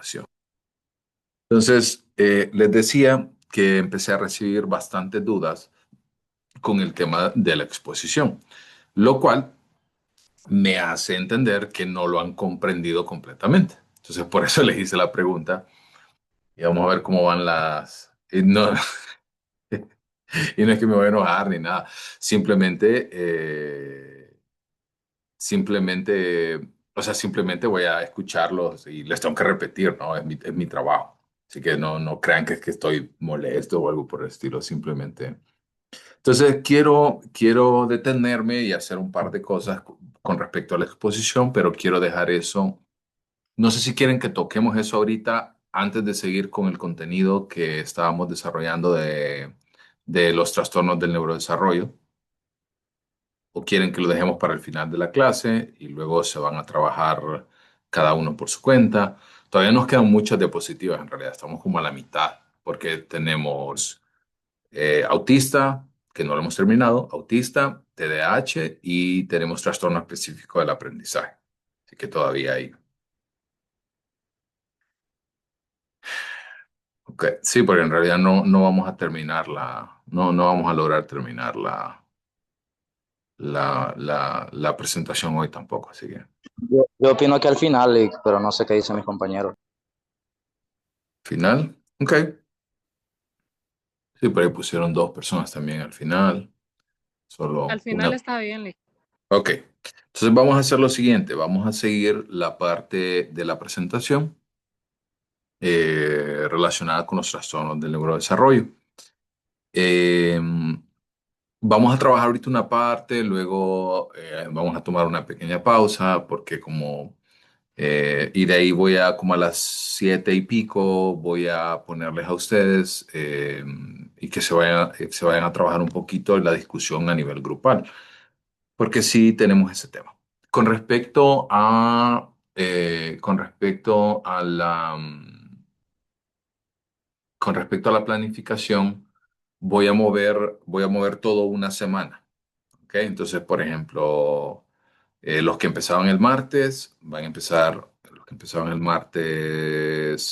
presentación. Entonces, les decía que empecé a recibir bastantes dudas con el tema de la exposición, lo cual me hace entender que no lo han comprendido completamente. Entonces, por eso les hice la pregunta y vamos a ver cómo van las... Y no, y no es que me voy a enojar ni nada, simplemente, simplemente, o sea, simplemente voy a escucharlos y les tengo que repetir, ¿no? Es mi trabajo. Así que no, no crean que es que estoy molesto o algo por el estilo, simplemente. Entonces, quiero detenerme y hacer un par de cosas con respecto a la exposición, pero quiero dejar eso. No sé si quieren que toquemos eso ahorita antes de seguir con el contenido que estábamos desarrollando de los trastornos del neurodesarrollo, o quieren que lo dejemos para el final de la clase y luego se van a trabajar cada uno por su cuenta. Todavía nos quedan muchas diapositivas, en realidad estamos como a la mitad, porque tenemos autista, que no lo hemos terminado, autista, TDAH y tenemos trastorno específico del aprendizaje. Así que todavía hay. Ok, sí, porque en realidad no vamos a terminar no vamos a lograr terminar la presentación hoy tampoco, así que Yo opino que al final, Lick, pero no sé qué dicen mis compañeros. final, ok, sí, por ahí pusieron dos personas también al final, Al solo final una, está bien, Lick. ok, entonces vamos a hacer lo siguiente, vamos a seguir la parte de la presentación relacionada con los trastornos del neurodesarrollo. Eh, Vamos a trabajar ahorita una parte, luego vamos a tomar una pequeña pausa porque como y de ahí voy a como a las 7:00 y pico voy a ponerles a ustedes y que se vayan a trabajar un poquito en la discusión a nivel grupal, porque sí tenemos ese tema. Con respecto a con respecto a la planificación, voy a mover todo una semana. ¿Ok? Entonces, por ejemplo, los que empezaban el martes van a empezar, los que empezaban el martes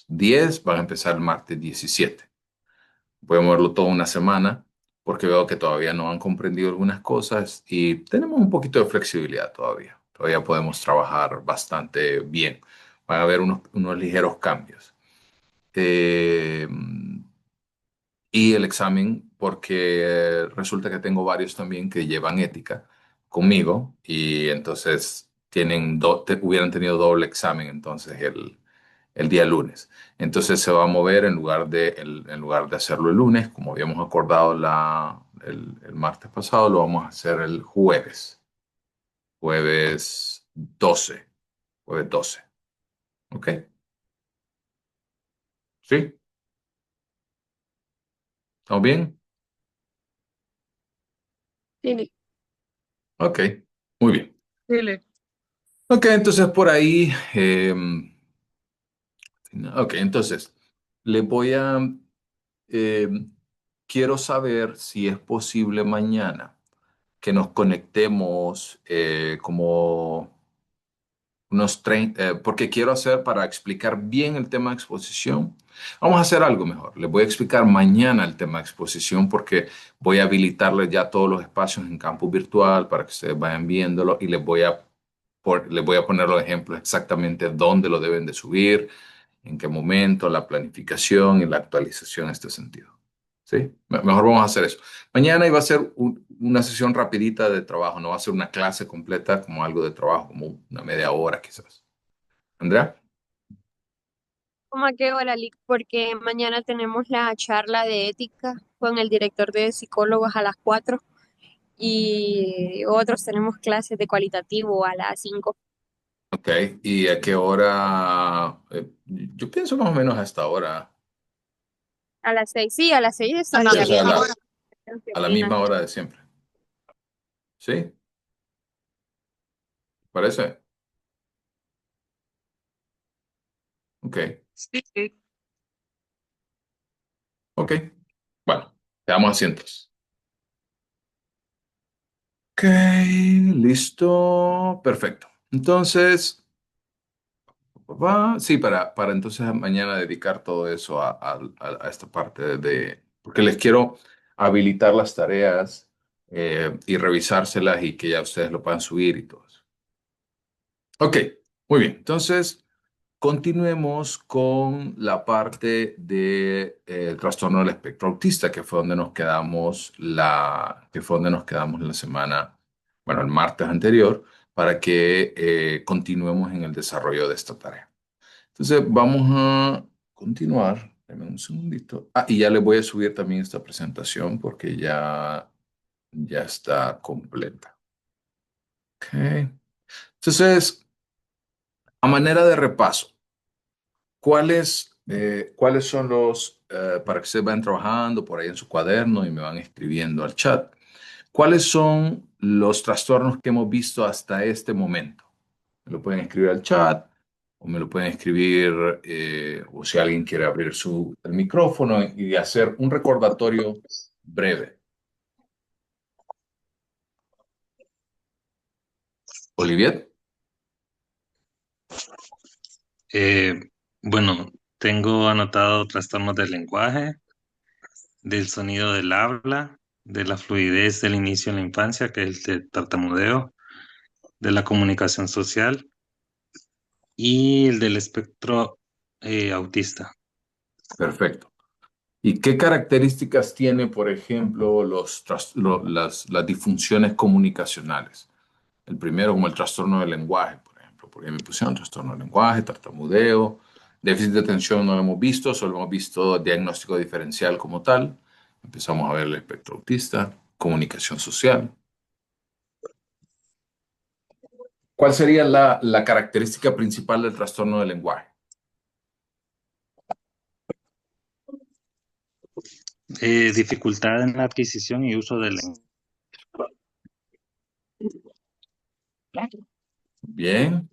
10 van a empezar el martes 17. Voy a moverlo toda una semana porque veo que todavía no han comprendido algunas cosas y tenemos un poquito de flexibilidad todavía. Todavía podemos trabajar bastante bien. Van a haber unos ligeros cambios. Eh, y el examen, porque resulta que tengo varios también que llevan ética conmigo y entonces hubieran tenido doble examen entonces el día lunes. Entonces se va a mover en lugar de hacerlo el lunes, como habíamos acordado el martes pasado, lo vamos a hacer el jueves 12, jueves 12. ¿Ok? ¿Sí? ¿Estamos bien? Sí, Lick. Ok, muy bien. Sí, Lick. Ok, entonces por ahí, ok, entonces le voy a, eh, quiero saber si es posible mañana que nos conectemos como unos 30, porque quiero hacer para explicar bien el tema de exposición. Vamos a hacer algo mejor. Les voy a explicar mañana el tema de exposición porque voy a habilitarles ya todos los espacios en campus virtual para que ustedes vayan viéndolo y les voy a poner los ejemplos exactamente dónde lo deben de subir, en qué momento, la planificación y la actualización en este sentido. ¿Sí? Mejor vamos a hacer eso. Mañana iba a ser una sesión rapidita de trabajo, no va a ser una clase completa como algo de trabajo, como una media hora quizás. Andrea, ¿Cómo a qué hora, Lick? Porque mañana tenemos la charla de ética con el director de psicólogos a las 4 y otros tenemos clases de cualitativo a las 5. ok. ¿Y a qué hora? Yo pienso más o menos a esta hora. A las 6, sí, a las 6 Sí, o estaría sea, bien. ¿Qué a la opinas? misma hora de siempre. ¿Sí? ¿Parece? Ok. Sí, sí. Ok. Bueno, quedamos asientos. Ok, listo. Perfecto. Entonces, Sí, para entonces mañana dedicar todo eso a esta parte porque les quiero habilitar las tareas y revisárselas y que ya ustedes lo puedan subir y todo eso. Ok, muy bien. Entonces, continuemos con la parte de, trastorno del espectro autista, que fue donde nos quedamos que fue donde nos quedamos la semana, bueno, el martes anterior, para que continuemos en el desarrollo de esta tarea. Entonces, vamos a continuar. Deme un segundito. Ah, y ya les voy a subir también esta presentación porque ya está completa. Ok. Entonces, a manera de repaso. ¿Cuáles son para que ustedes vayan trabajando por ahí en su cuaderno y me van escribiendo al chat? ¿Cuáles son los trastornos que hemos visto hasta este momento? Me lo pueden escribir al chat o me lo pueden escribir, o si alguien quiere abrir el micrófono y hacer un recordatorio breve. Olivier, Eh, bueno, tengo anotado trastornos del lenguaje, del sonido del habla, de la fluidez del inicio en la infancia, que es el tartamudeo, de la comunicación social y el del espectro autista. perfecto. ¿Y qué características tiene, por ejemplo, las disfunciones comunicacionales? El primero, como el trastorno del lenguaje, por ejemplo, porque me pusieron trastorno del lenguaje, tartamudeo, déficit de atención no lo hemos visto, solo hemos visto diagnóstico diferencial como tal. Empezamos a ver el espectro autista, comunicación social. ¿Cuál sería la característica principal del trastorno del lenguaje? Dificultad en la adquisición y uso del lenguaje. Bien.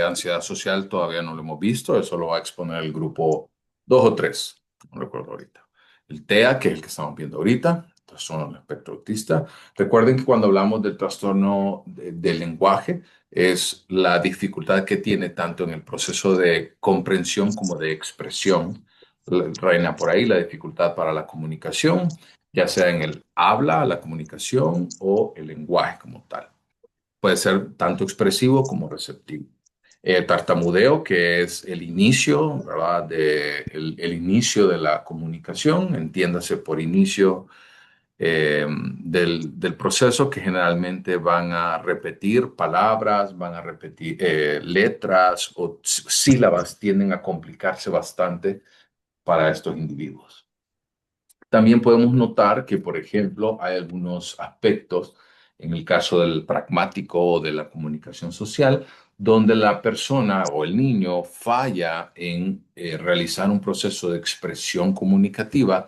Ansiedad social todavía no lo hemos visto, eso lo va a exponer el grupo 2 o 3, no recuerdo ahorita. El TEA, que es el que estamos viendo ahorita, trastorno del espectro autista. Recuerden que cuando hablamos del trastorno del lenguaje, es la dificultad que tiene tanto en el proceso de comprensión como de expresión. Reina por ahí la dificultad para la comunicación, ya sea en el habla, la comunicación o el lenguaje como tal. Puede ser tanto expresivo como receptivo. Tartamudeo, que es el inicio, ¿verdad? El inicio de la comunicación, entiéndase por inicio del proceso, que generalmente van a repetir palabras, van a repetir letras o sílabas, tienden a complicarse bastante para estos individuos. También podemos notar que, por ejemplo, hay algunos aspectos, en el caso del pragmático o de la comunicación social, donde la persona o el niño falla en realizar un proceso de expresión comunicativa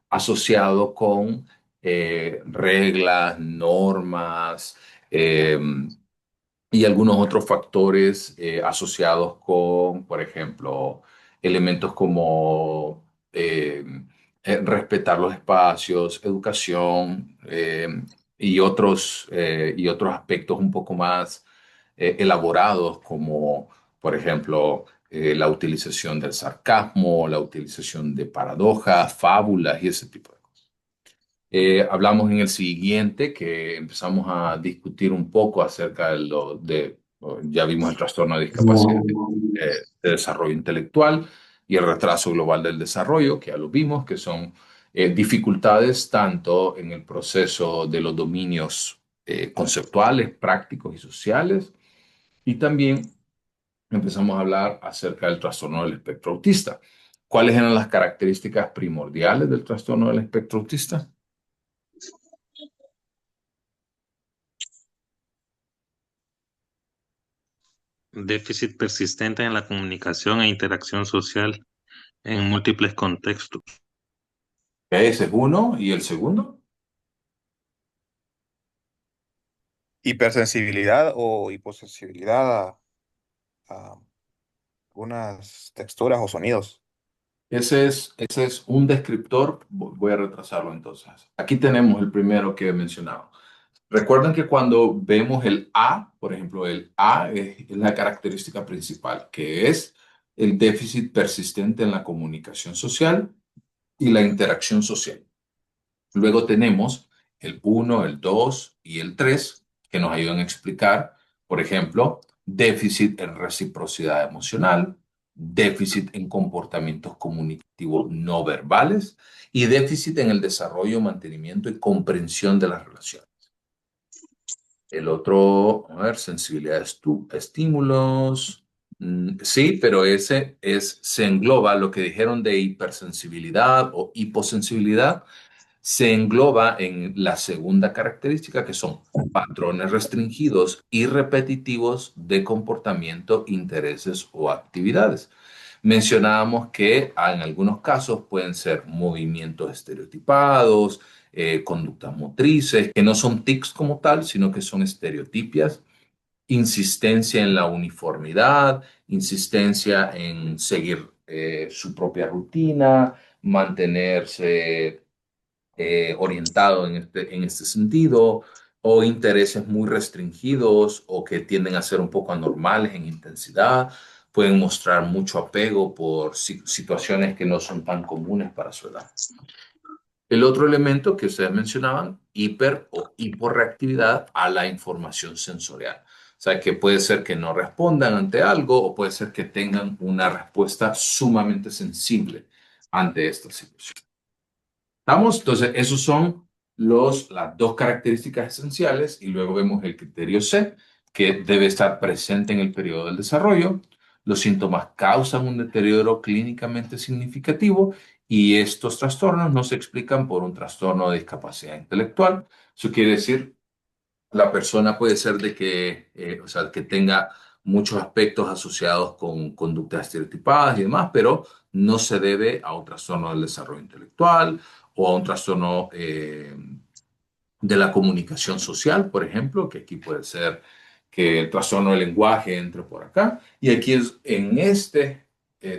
asociado con reglas, normas, eh, y algunos otros factores asociados con, por ejemplo, elementos como respetar los espacios, educación, y otros aspectos un poco más elaborados como, por ejemplo, la utilización del sarcasmo, la utilización de paradojas, fábulas y ese tipo de cosas. Hablamos en el siguiente que empezamos a discutir un poco acerca ya vimos el trastorno de discapacidad de desarrollo intelectual y el retraso global del desarrollo, que ya lo vimos, que son dificultades tanto en el proceso de los dominios conceptuales, prácticos y sociales, y también empezamos a hablar acerca del trastorno del espectro autista. ¿Cuáles eran las características primordiales del trastorno del espectro autista? Déficit persistente en la comunicación e interacción social en múltiples contextos. Ese es uno. ¿Y el segundo? Hipersensibilidad o hiposensibilidad a algunas texturas o sonidos. Ese es un descriptor. Voy a retrasarlo entonces. Aquí tenemos el primero que he mencionado. Recuerden que cuando vemos el A, por ejemplo, el A es la característica principal, que es el déficit persistente en la comunicación social y la interacción social. Luego tenemos el uno, el 2 y el 3 que nos ayudan a explicar, por ejemplo, déficit en reciprocidad emocional, déficit en comportamientos comunicativos no verbales y déficit en el desarrollo, mantenimiento y comprensión de las relaciones. El otro, a ver, sensibilidad a estímulos. Sí, pero se engloba lo que dijeron de hipersensibilidad o hiposensibilidad, se engloba en la segunda característica, que son patrones restringidos y repetitivos de comportamiento, intereses o actividades. Mencionábamos que en algunos casos pueden ser movimientos estereotipados, conductas motrices, que no son tics como tal, sino que son estereotipias, insistencia en la uniformidad, insistencia en seguir su propia rutina, mantenerse orientado en este sentido, o intereses muy restringidos o que tienden a ser un poco anormales en intensidad, pueden mostrar mucho apego por situaciones que no son tan comunes para su edad. El otro elemento que ustedes mencionaban, hiper o hiporreactividad a la información sensorial. O sea, que puede ser que no respondan ante algo o puede ser que tengan una respuesta sumamente sensible ante esta situación. ¿Estamos? Entonces, esos son las dos características esenciales y luego vemos el criterio C, que debe estar presente en el periodo del desarrollo. Los síntomas causan un deterioro clínicamente significativo y estos trastornos no se explican por un trastorno de discapacidad intelectual. Eso quiere decir la persona puede ser de que, o sea, que tenga muchos aspectos asociados con conductas estereotipadas y demás, pero no se debe a un trastorno del desarrollo intelectual o a un trastorno de la comunicación social, por ejemplo, que aquí puede ser que el trastorno del lenguaje entre por acá. Y aquí en este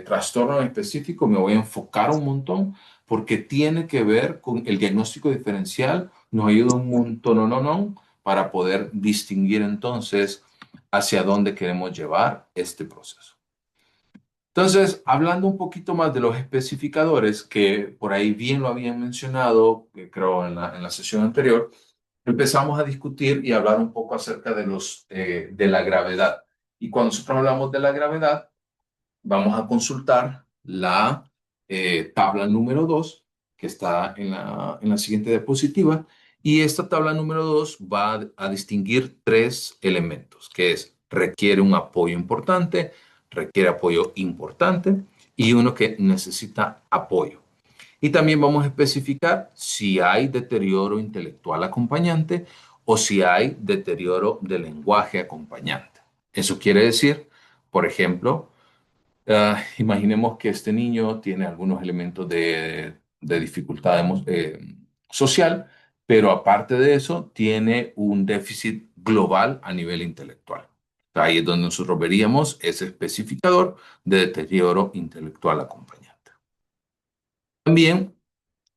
trastorno en específico me voy a enfocar un montón porque tiene que ver con el diagnóstico diferencial, nos ayuda un montón, no, para poder distinguir entonces hacia dónde queremos llevar este proceso. Entonces, hablando un poquito más de los especificadores, que por ahí bien lo habían mencionado, creo en la sesión anterior, empezamos a discutir y hablar un poco acerca de la gravedad. Y cuando nosotros hablamos de la gravedad, vamos a consultar la tabla número 2 que está en la siguiente diapositiva. Y esta tabla número 2 va a distinguir tres elementos, que es requiere un apoyo importante, requiere apoyo importante y uno que necesita apoyo. Y también vamos a especificar si hay deterioro intelectual acompañante o si hay deterioro del lenguaje acompañante. Eso quiere decir, por ejemplo, imaginemos que este niño tiene algunos elementos de dificultad social, pero aparte de eso, tiene un déficit global a nivel intelectual. Ahí es donde nosotros veríamos ese especificador de deterioro intelectual acompañante. También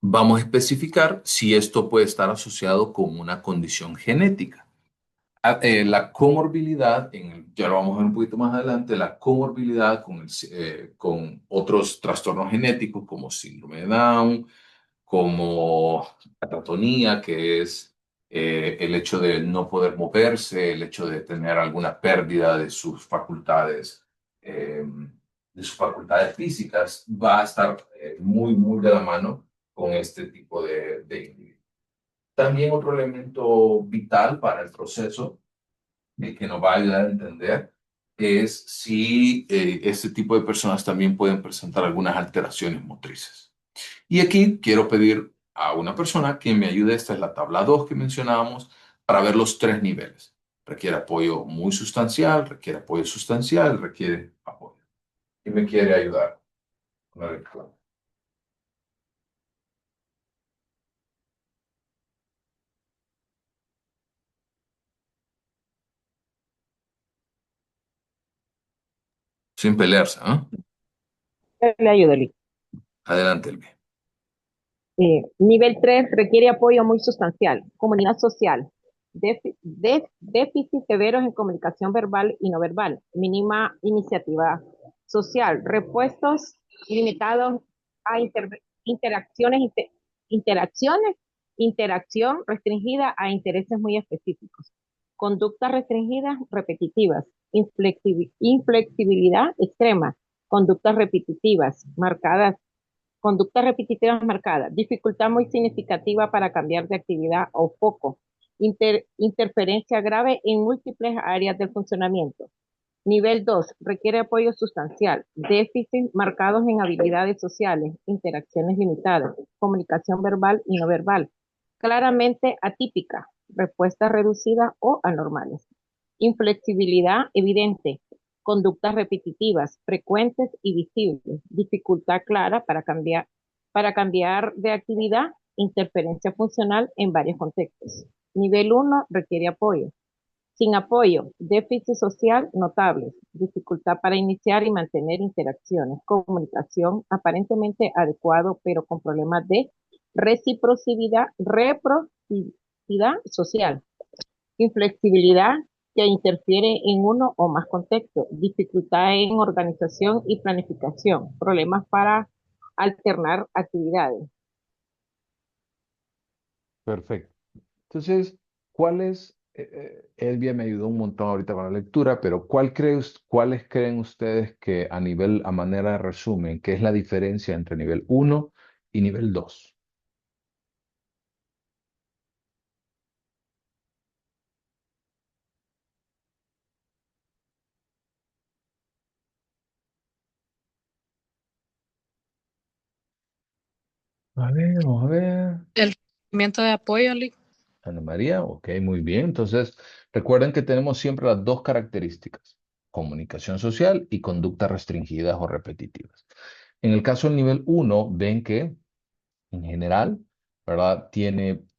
vamos a especificar si esto puede estar asociado con una condición genética. La comorbilidad, ya lo vamos a ver un poquito más adelante, la comorbilidad con otros trastornos genéticos como síndrome de Down, como catatonía, que es el hecho de no poder moverse, el hecho de tener alguna pérdida eh, de sus facultades físicas, va a estar muy, muy de la mano con este tipo de individuos. También otro elemento vital para el proceso que nos va a ayudar a entender es si este tipo de personas también pueden presentar algunas alteraciones motrices. Y aquí quiero pedir a una persona que me ayude, esta es la tabla 2 que mencionábamos, para ver los tres niveles. Requiere apoyo muy sustancial, requiere apoyo sustancial, requiere apoyo. ¿Y me quiere ayudar con la lectura? Sin pelearse, ¿ah? Le ayudo, Lick. Adelante, Elvi. Nivel 3 requiere apoyo muy sustancial, comunidad social. déficits severos en comunicación verbal y no verbal, mínima iniciativa social, repuestos limitados a interacciones, interacciones, interacción restringida a intereses muy específicos, conductas restringidas repetitivas, inflexibilidad extrema, conductas repetitivas marcadas, conductas repetitivas marcadas, dificultad muy significativa para cambiar de actividad o foco, interferencia grave en múltiples áreas del funcionamiento. Nivel 2 requiere apoyo sustancial, déficits marcados en habilidades sociales, interacciones limitadas, comunicación verbal y no verbal, claramente atípica, respuestas reducidas o anormales. Inflexibilidad evidente, conductas repetitivas, frecuentes y visibles, dificultad clara para cambiar de actividad, interferencia funcional en varios contextos. Nivel 1 requiere apoyo. Sin apoyo, déficit social notables, dificultad para iniciar y mantener interacciones, comunicación aparentemente adecuado, pero con problemas de reciprocidad social, inflexibilidad que interfiere en uno o más contextos, dificultad en organización y planificación, problemas para alternar actividades. Perfecto. Entonces, Elvia me ayudó un montón ahorita con la lectura, pero ¿cuáles creen ustedes que a manera de resumen, qué es la diferencia entre nivel 1 y nivel 2? A ver, vamos a ver. El requerimiento de apoyo, Lick. Ana María, ok, muy bien. Entonces, recuerden que tenemos siempre las dos características, comunicación social y conductas restringidas o repetitivas. En el caso del nivel 1, ven que en general, ¿verdad?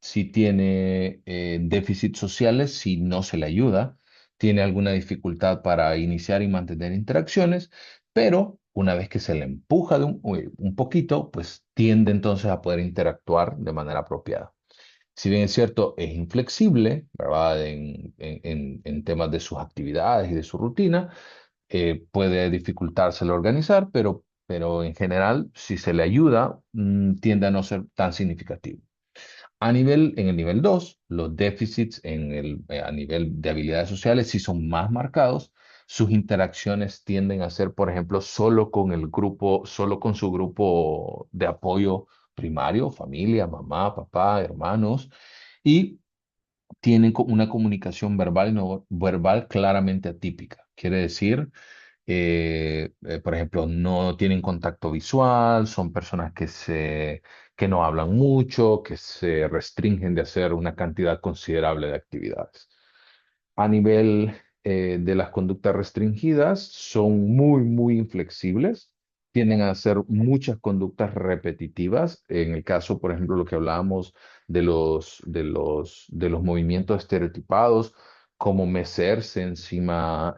Sí tiene déficits sociales si no se le ayuda, tiene alguna dificultad para iniciar y mantener interacciones, pero una vez que se le empuja un poquito, pues tiende entonces a poder interactuar de manera apropiada. Si bien es cierto, es inflexible, ¿verdad? En temas de sus actividades y de su rutina, puede dificultárselo organizar, pero en general, si se le ayuda, tiende a no ser tan significativo. En el nivel 2 los déficits a nivel de habilidades sociales sí son más marcados. Sus interacciones tienden a ser, por ejemplo, solo con su grupo de apoyo primario, familia, mamá, papá, hermanos, y tienen una comunicación verbal y no verbal claramente atípica. Quiere decir, por ejemplo, no tienen contacto visual, son personas que no hablan mucho, que se restringen de hacer una cantidad considerable de actividades. A nivel de las conductas restringidas, son muy inflexibles, tienden a hacer muchas conductas repetitivas. En el caso, por ejemplo, lo que hablábamos de los movimientos estereotipados, como mecerse encima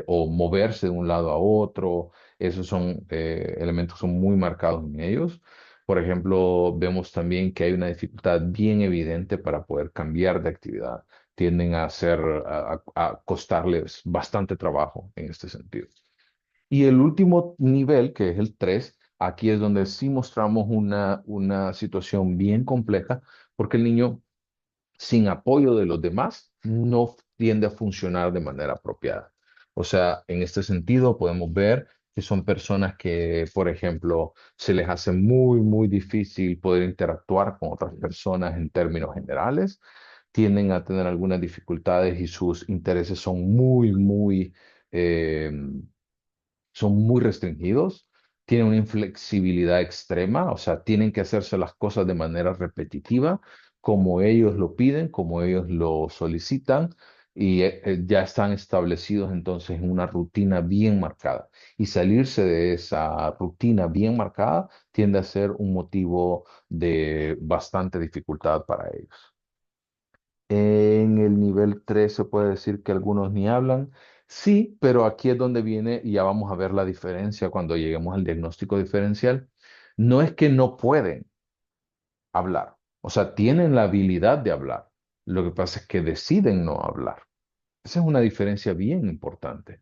o moverse de un lado a otro, esos son elementos que son muy marcados en ellos. Por ejemplo, vemos también que hay una dificultad bien evidente para poder cambiar de actividad, tienden a costarles bastante trabajo en este sentido. Y el último nivel, que es el 3, aquí es donde sí mostramos una situación bien compleja, porque el niño sin apoyo de los demás no tiende a funcionar de manera apropiada. O sea, en este sentido podemos ver que son personas que, por ejemplo, se les hace muy difícil poder interactuar con otras personas en términos generales, tienden a tener algunas dificultades y sus intereses eh, son muy restringidos, tienen una inflexibilidad extrema, o sea, tienen que hacerse las cosas de manera repetitiva, como ellos lo piden, como ellos lo solicitan, y ya están establecidos entonces en una rutina bien marcada. Y salirse de esa rutina bien marcada tiende a ser un motivo de bastante dificultad para ellos. En el nivel 3 se puede decir que algunos ni hablan. Sí, pero aquí es donde viene y ya vamos a ver la diferencia cuando lleguemos al diagnóstico diferencial. No es que no pueden hablar, o sea, tienen la habilidad de hablar, Lo que pasa es que deciden no hablar. Esa es una diferencia bien importante.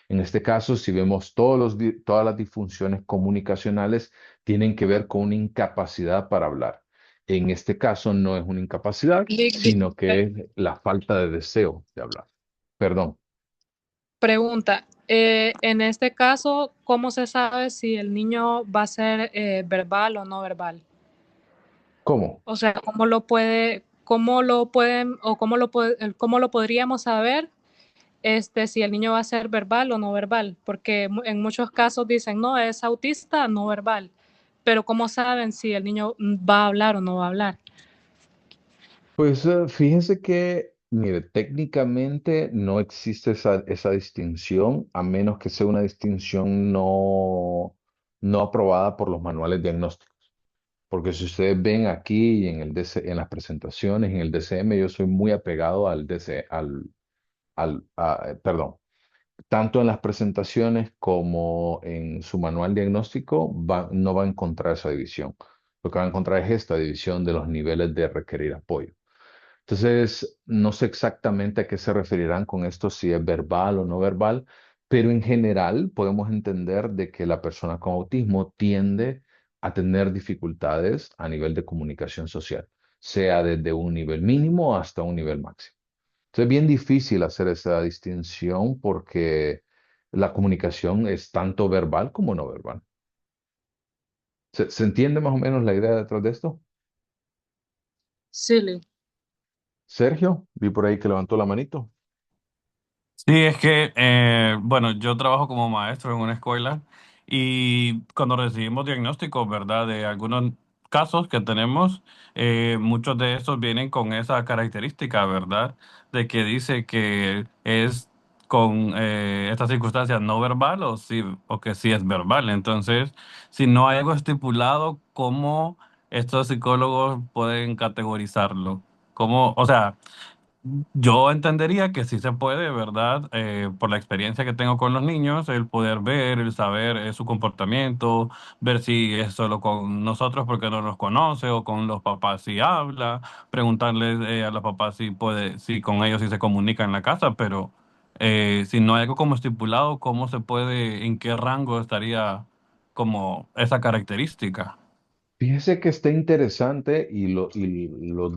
En este caso, si vemos todas las disfunciones comunicacionales, tienen que ver con una incapacidad para hablar. En este caso, no es una incapacidad, Lick, sino que es la falta de deseo de hablar. Perdón, pregunta, en este caso, ¿cómo se sabe si el niño va a ser verbal o no verbal? ¿cómo? O sea, cómo lo pueden, o cómo lo podríamos saber si el niño va a ser verbal o no verbal? Porque en muchos casos dicen, no, es autista, no verbal. Pero ¿cómo saben si el niño va a hablar o no va a hablar? Pues fíjense que, mire, técnicamente no existe esa distinción, a menos que sea una distinción no aprobada por los manuales diagnósticos. Porque si ustedes ven aquí en el DC en las presentaciones, en el DCM, yo soy muy apegado al DC, perdón, tanto en las presentaciones como en su manual diagnóstico, no va a encontrar esa división. Lo que va a encontrar es esta división de los niveles de requerir apoyo. Entonces, no sé exactamente a qué se referirán con esto, si es verbal o no verbal, pero en general podemos entender de que la persona con autismo tiende a tener dificultades a nivel de comunicación social, sea desde un nivel mínimo hasta un nivel máximo. Entonces, es bien difícil hacer esa distinción porque la comunicación es tanto verbal como no verbal. ¿Se entiende más o menos la idea detrás de esto? Sí, Lick. Sergio, vi por ahí que levantó la manito. Sí, es que, bueno, yo trabajo como maestro en una escuela y cuando recibimos diagnósticos, ¿verdad? De algunos casos que tenemos, muchos de estos vienen con esa característica, ¿verdad? De que dice que es con estas circunstancias no verbal o, sí, o que sí es verbal. Entonces, si no hay algo estipulado, ¿cómo estos psicólogos pueden categorizarlo? ¿Cómo, o sea... Yo entendería que sí se puede, ¿verdad? Por la experiencia que tengo con los niños, el poder ver, el saber su comportamiento, ver si es solo con nosotros porque no nos conoce o con los papás si habla, preguntarles a los papás si puede, si con ellos sí se comunica en la casa, pero si no hay algo como estipulado, ¿cómo se puede, en qué rango estaría como esa característica? Fíjese que está interesante y los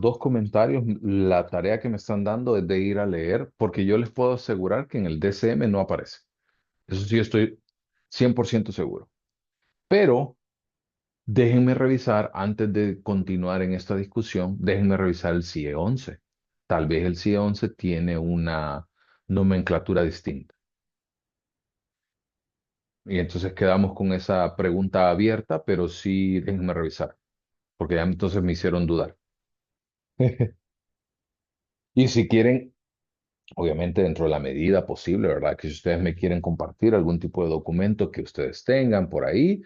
dos comentarios, la tarea que me están dando es de ir a leer, porque yo les puedo asegurar que en el DCM no aparece. Eso sí, estoy 100% seguro. Pero déjenme revisar, antes de continuar en esta discusión, déjenme revisar el CIE 11. Tal vez el CIE 11 tiene una nomenclatura distinta. Y entonces quedamos con esa pregunta abierta, pero sí déjenme revisar, porque ya entonces me hicieron dudar. Y si quieren, obviamente dentro de la medida posible, ¿verdad? Que si ustedes me quieren compartir algún tipo de documento que ustedes tengan por ahí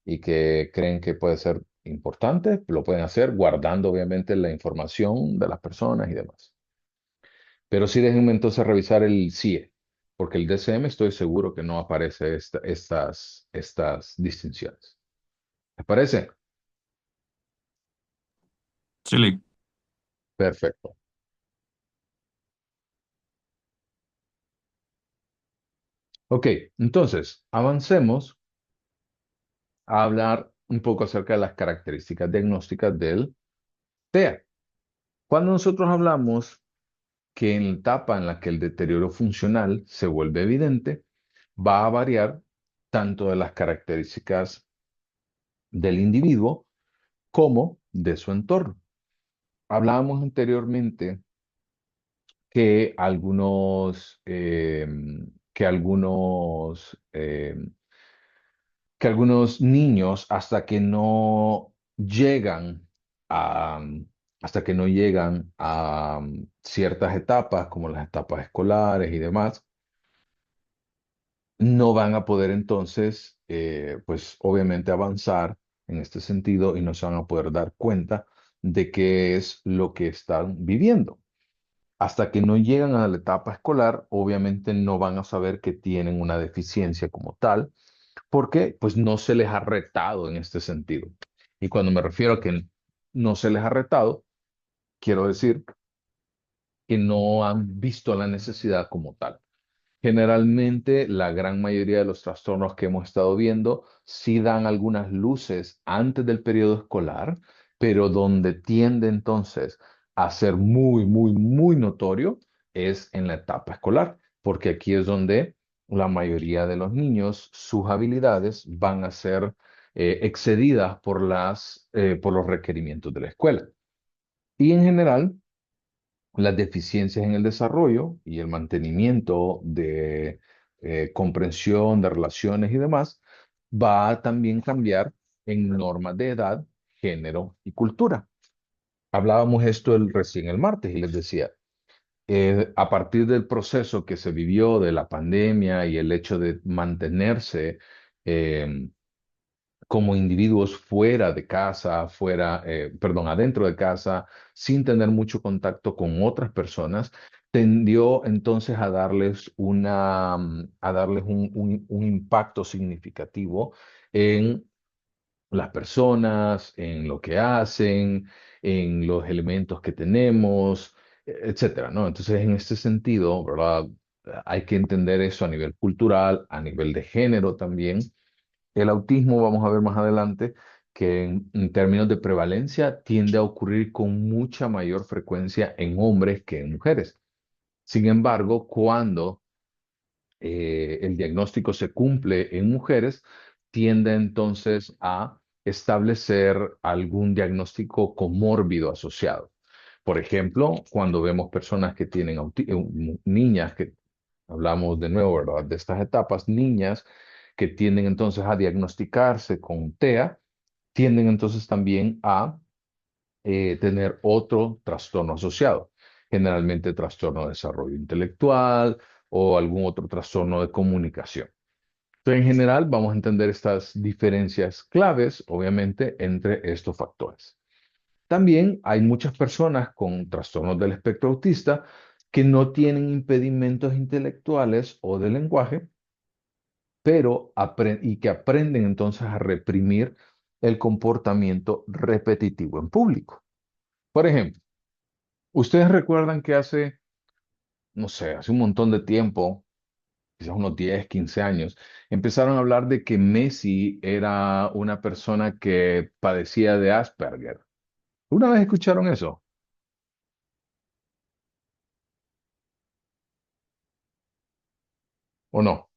y que creen que puede ser importante, lo pueden hacer guardando obviamente la información de las personas y demás. Pero sí déjenme entonces revisar el CIE, porque el DCM estoy seguro que no aparece estas distinciones. ¿Les parece? Chile. Perfecto. Ok, entonces avancemos a hablar un poco acerca de las características diagnósticas del TEA. Cuando nosotros hablamos que en la etapa en la que el deterioro funcional se vuelve evidente, va a variar tanto de las características del individuo como de su entorno. Hablábamos anteriormente que que algunos niños llegan a, hasta que no llegan a ciertas etapas, como las etapas escolares y demás, no van a poder entonces, pues obviamente avanzar en este sentido y no se van a poder dar cuenta de qué es lo que están viviendo. Hasta que no llegan a la etapa escolar, obviamente no van a saber que tienen una deficiencia como tal, porque pues no se les ha retado en este sentido. Y cuando me refiero a que no se les ha retado, quiero decir que no han visto la necesidad como tal. Generalmente, la gran mayoría de los trastornos que hemos estado viendo sí dan algunas luces antes del periodo escolar, pero donde tiende entonces a ser muy, muy, muy notorio es en la etapa escolar, porque aquí es donde la mayoría de los niños, sus habilidades van a ser excedidas por los requerimientos de la escuela. Y en general, las deficiencias en el desarrollo y el mantenimiento de comprensión de relaciones y demás, va a también cambiar en normas de edad, género y cultura. Hablábamos esto recién el martes y les decía, a partir del proceso que se vivió de la pandemia y el hecho de mantenerse eh, como individuos fuera de casa, perdón, adentro de casa, sin tener mucho contacto con otras personas, tendió entonces a darles a darles un impacto significativo en las personas, en lo que hacen, en los elementos que tenemos, etcétera, ¿no? Entonces, en este sentido, ¿verdad? Hay que entender eso a nivel cultural, a nivel de género también. El autismo, vamos a ver más adelante, que en términos de prevalencia tiende a ocurrir con mucha mayor frecuencia en hombres que en mujeres. Sin embargo, cuando el diagnóstico se cumple en mujeres, tiende entonces a establecer algún diagnóstico comórbido asociado. Por ejemplo, cuando vemos personas que tienen niñas que hablamos de nuevo, ¿verdad? De estas etapas, niñas que tienden entonces a diagnosticarse con TEA, tienden entonces también a tener otro trastorno asociado, generalmente trastorno de desarrollo intelectual o algún otro trastorno de comunicación. Entonces, en general, vamos a entender estas diferencias claves, obviamente, entre estos factores. También hay muchas personas con trastornos del espectro autista que no tienen impedimentos intelectuales o de lenguaje, pero y que aprenden entonces a reprimir el comportamiento repetitivo en público. Por ejemplo, ustedes recuerdan que hace, no sé, hace un montón de tiempo, quizás unos 10, 15 años, empezaron a hablar de que Messi era una persona que padecía de Asperger. ¿Una vez escucharon eso o no?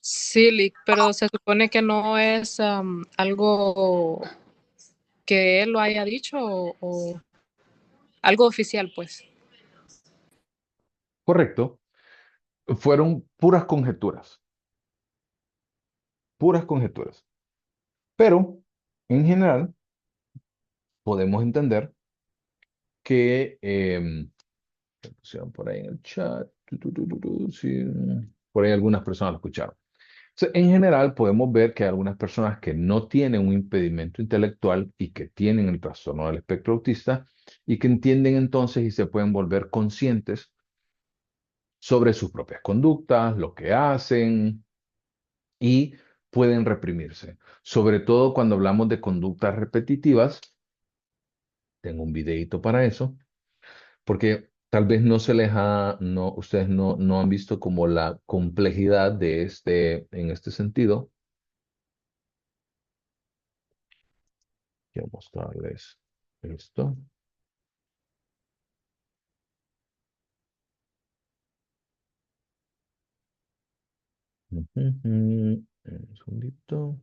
Sí, Lick, pero se supone que no es algo que él lo haya dicho o algo oficial, pues. Correcto. Fueron puras conjeturas, puras conjeturas. Pero, en general, podemos entender que, que pusieron por ahí en el chat, sí, por ahí algunas personas lo escucharon. En general, podemos ver que hay algunas personas que no tienen un impedimento intelectual y que tienen el trastorno del espectro autista y que entienden entonces y se pueden volver conscientes sobre sus propias conductas, lo que hacen y pueden reprimirse. Sobre todo cuando hablamos de conductas repetitivas, tengo un videito para eso, porque tal vez no se les ha, no, ustedes no han visto como la complejidad de en este sentido. Quiero mostrarles esto. Un segundito.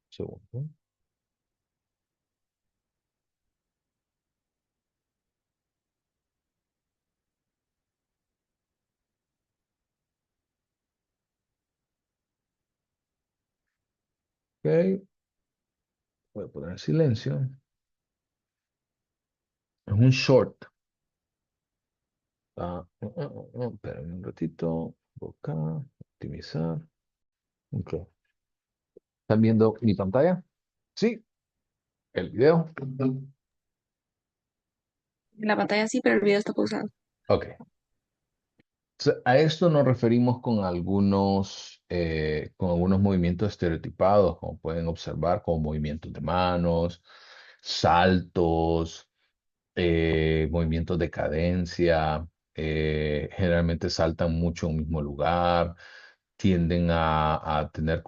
Segundo. Ok. Voy a poner en silencio. Es un short. Espérame un ratito. Acá. Optimizar. Ok. ¿Están viendo mi pantalla? Sí. El video. En la pantalla sí, pero el video está pausado. Ok. A esto nos referimos con algunos movimientos estereotipados, como pueden observar, como movimientos de manos, saltos, movimientos de cadencia, generalmente saltan mucho en un mismo lugar, tienden a tener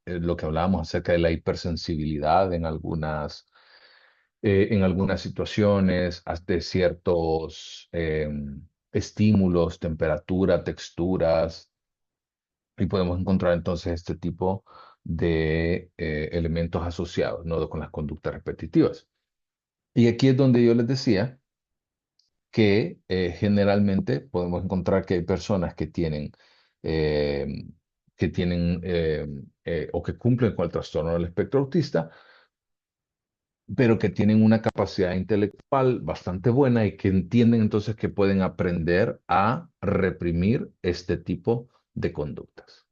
lo que hablábamos acerca de la hipersensibilidad en algunas situaciones, de ciertos estímulos, temperatura, texturas, y podemos encontrar entonces este tipo de elementos asociados, ¿no? Con las conductas repetitivas. Y aquí es donde yo les decía que generalmente podemos encontrar que hay personas eh, que tienen o que cumplen con el trastorno del espectro autista, pero que tienen una capacidad intelectual bastante buena y que entienden entonces que pueden aprender a reprimir este tipo de conductas.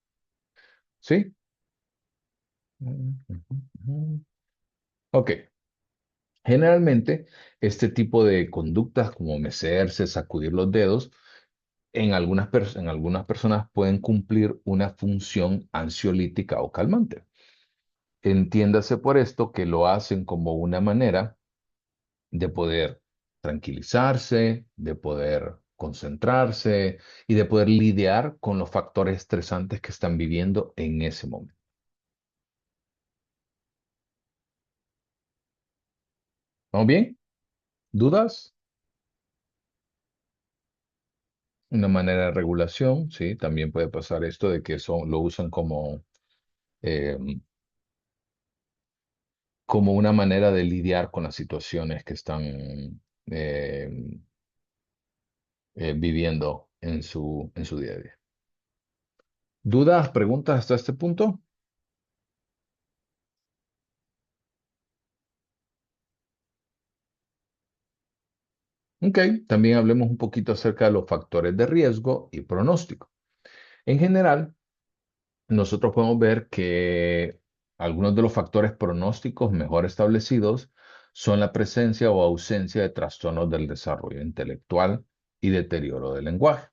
¿Sí? Ok. Generalmente, este tipo de conductas como mecerse, sacudir los dedos, en algunas personas pueden cumplir una función ansiolítica o calmante. Entiéndase por esto que lo hacen como una manera de poder tranquilizarse, de poder concentrarse y de poder lidiar con los factores estresantes que están viviendo en ese momento. ¿Vamos bien? ¿Dudas? Una manera de regulación, sí, también puede pasar esto de que lo usan eh, como una manera de lidiar con las situaciones que están eh, viviendo en su día a día. ¿Dudas, preguntas hasta este punto? Ok, también hablemos un poquito acerca de los factores de riesgo y pronóstico. En general, nosotros podemos ver que algunos de los factores pronósticos mejor establecidos son la presencia o ausencia de trastornos del desarrollo intelectual y deterioro del lenguaje.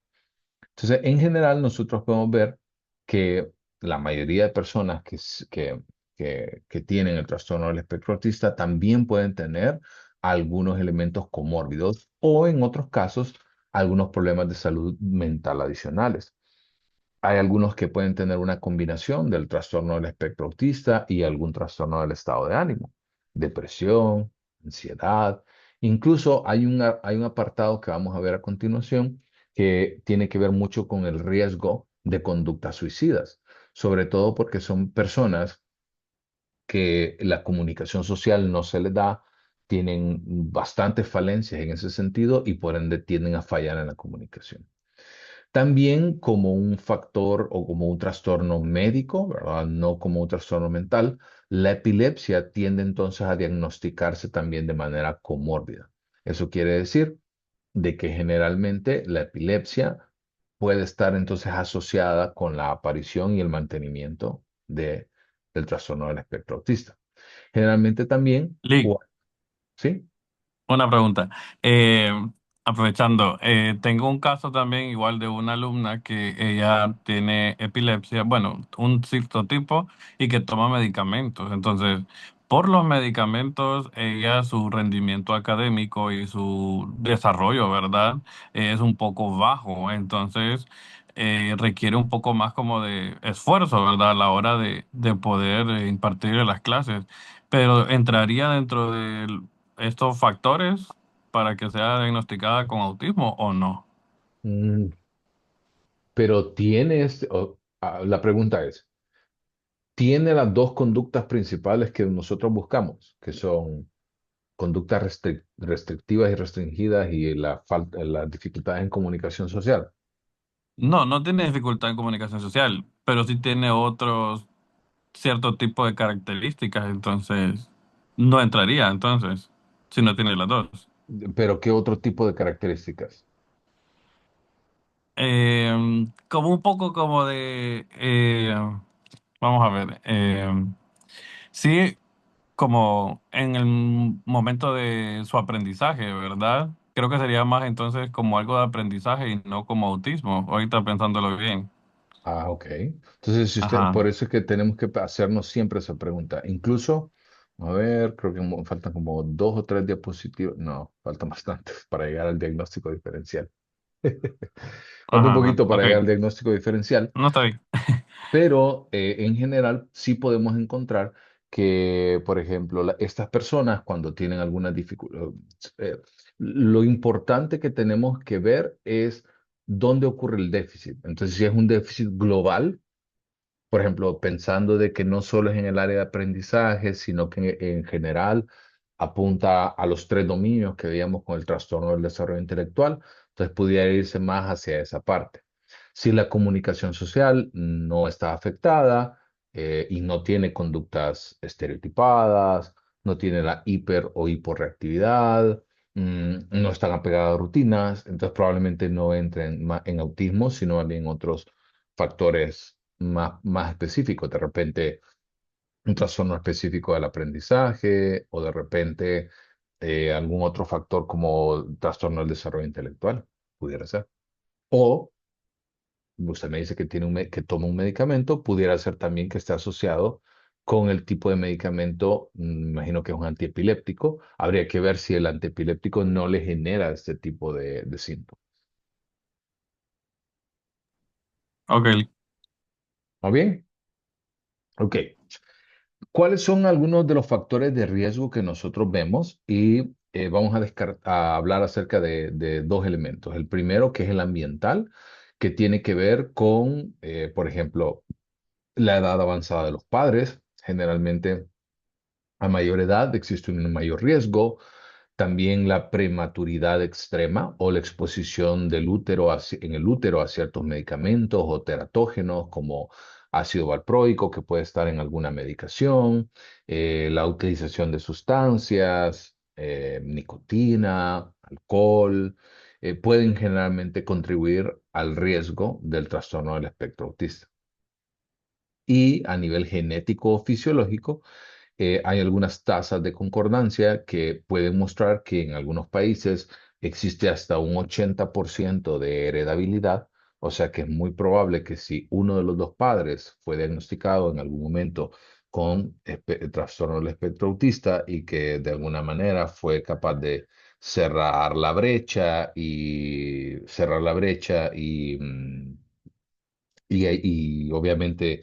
Entonces, en general, nosotros podemos ver que la mayoría de personas que tienen el trastorno del espectro autista también pueden tener algunos elementos comórbidos o, en otros casos, algunos problemas de salud mental adicionales. Hay algunos que pueden tener una combinación del trastorno del espectro autista y algún trastorno del estado de ánimo, depresión, ansiedad. Incluso hay un apartado que vamos a ver a continuación que tiene que ver mucho con el riesgo de conductas suicidas, sobre todo porque son personas que la comunicación social no se les da, tienen bastantes falencias en ese sentido y por ende tienden a fallar en la comunicación. También como un factor o como un trastorno médico, ¿verdad? No como un trastorno mental, la epilepsia tiende entonces a diagnosticarse también de manera comórbida. Eso quiere decir de que generalmente la epilepsia puede estar entonces asociada con la aparición y el mantenimiento del trastorno del espectro autista. Generalmente también, Lee, ¿sí? una pregunta. Eh, aprovechando, tengo un caso también igual de una alumna que ella tiene epilepsia, bueno, un cierto tipo y que toma medicamentos. Entonces, por los medicamentos, ella, su rendimiento académico y su desarrollo, ¿verdad? Es un poco bajo. Entonces, requiere un poco más como de esfuerzo, ¿verdad? A la hora de poder impartirle las clases. Pero entraría dentro de estos factores para que sea diagnosticada con autismo o no. Mm, pero la pregunta es, tiene las dos conductas principales que nosotros buscamos, que son conductas restrictivas y restringidas y las dificultades en comunicación social. No, no tiene dificultad en comunicación social, pero sí tiene otros cierto tipo de características, entonces no entraría, entonces, si no tiene las dos. Pero ¿qué otro tipo de características? Como un poco como vamos a ver, sí, como en el momento de su aprendizaje, ¿verdad? creo que sería más entonces como algo de aprendizaje y no como autismo, ahorita pensándolo bien. Ah, ok. Entonces, si usted, Ajá, por eso es que tenemos que hacernos siempre esa pregunta. Incluso, a ver, creo que faltan como 2 o 3 diapositivas. No, faltan bastantes para llegar al diagnóstico diferencial. Falta un ajá, ajá, poquito para ok, llegar al diagnóstico diferencial. no está bien. Pero en general sí podemos encontrar que, por ejemplo, estas personas cuando tienen alguna dificultad, lo importante que tenemos que ver es dónde ocurre el déficit. Entonces, si es un déficit global, por ejemplo, pensando de que no solo es en el área de aprendizaje, sino que en general apunta a los 3 dominios que veíamos con el trastorno del desarrollo intelectual, entonces pudiera irse más hacia esa parte. Si la comunicación social no está afectada y no tiene conductas estereotipadas, no tiene la hiper o hiporreactividad, no están apegadas a rutinas, entonces probablemente no entren en autismo, sino en otros factores más específicos. De repente, un trastorno específico del aprendizaje o de repente algún otro factor como trastorno del desarrollo intelectual, pudiera ser. O usted me dice que, que toma un medicamento, pudiera ser también que esté asociado con el tipo de medicamento, imagino que es un antiepiléptico. Habría que ver si el antiepiléptico no le genera este tipo de síntomas. Ok, ¿Está bien? Ok. ¿Cuáles son algunos de los factores de riesgo que nosotros vemos? Y vamos a hablar acerca de 2 elementos. El primero, que es el ambiental, que tiene que ver con, por ejemplo, la edad avanzada de los padres. Generalmente, a mayor edad existe un mayor riesgo. También la prematuridad extrema o la exposición en el útero a ciertos medicamentos o teratógenos como ácido valproico que puede estar en alguna medicación, la utilización de sustancias, nicotina, alcohol, pueden generalmente contribuir al riesgo del trastorno del espectro autista. Y a nivel genético o fisiológico, hay algunas tasas de concordancia que pueden mostrar que en algunos países existe hasta un 80% de heredabilidad, o sea que es muy probable que si uno de los dos padres fue diagnosticado en algún momento con trastorno del espectro autista y que de alguna manera fue capaz de cerrar la brecha y obviamente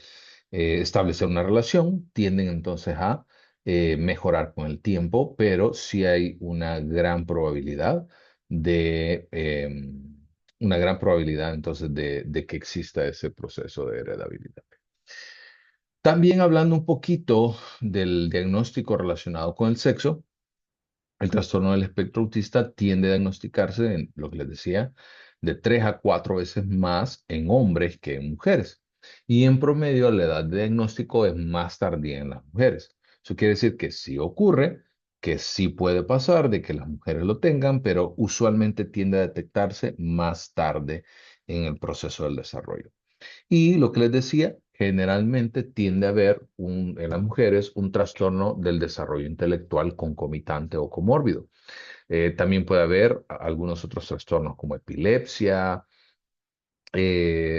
establecer una relación, tienden entonces a mejorar con el tiempo, pero sí hay una gran probabilidad entonces de que exista ese proceso de heredabilidad. También hablando un poquito del diagnóstico relacionado con el sexo, el trastorno del espectro autista tiende a diagnosticarse, en lo que les decía, de 3 a 4 veces más en hombres que en mujeres. Y en promedio, la edad de diagnóstico es más tardía en las mujeres. Eso quiere decir que sí ocurre, que sí puede pasar de que las mujeres lo tengan, pero usualmente tiende a detectarse más tarde en el proceso del desarrollo. Y lo que les decía, generalmente tiende a haber en las mujeres un trastorno del desarrollo intelectual concomitante o comórbido. También puede haber algunos otros trastornos como epilepsia,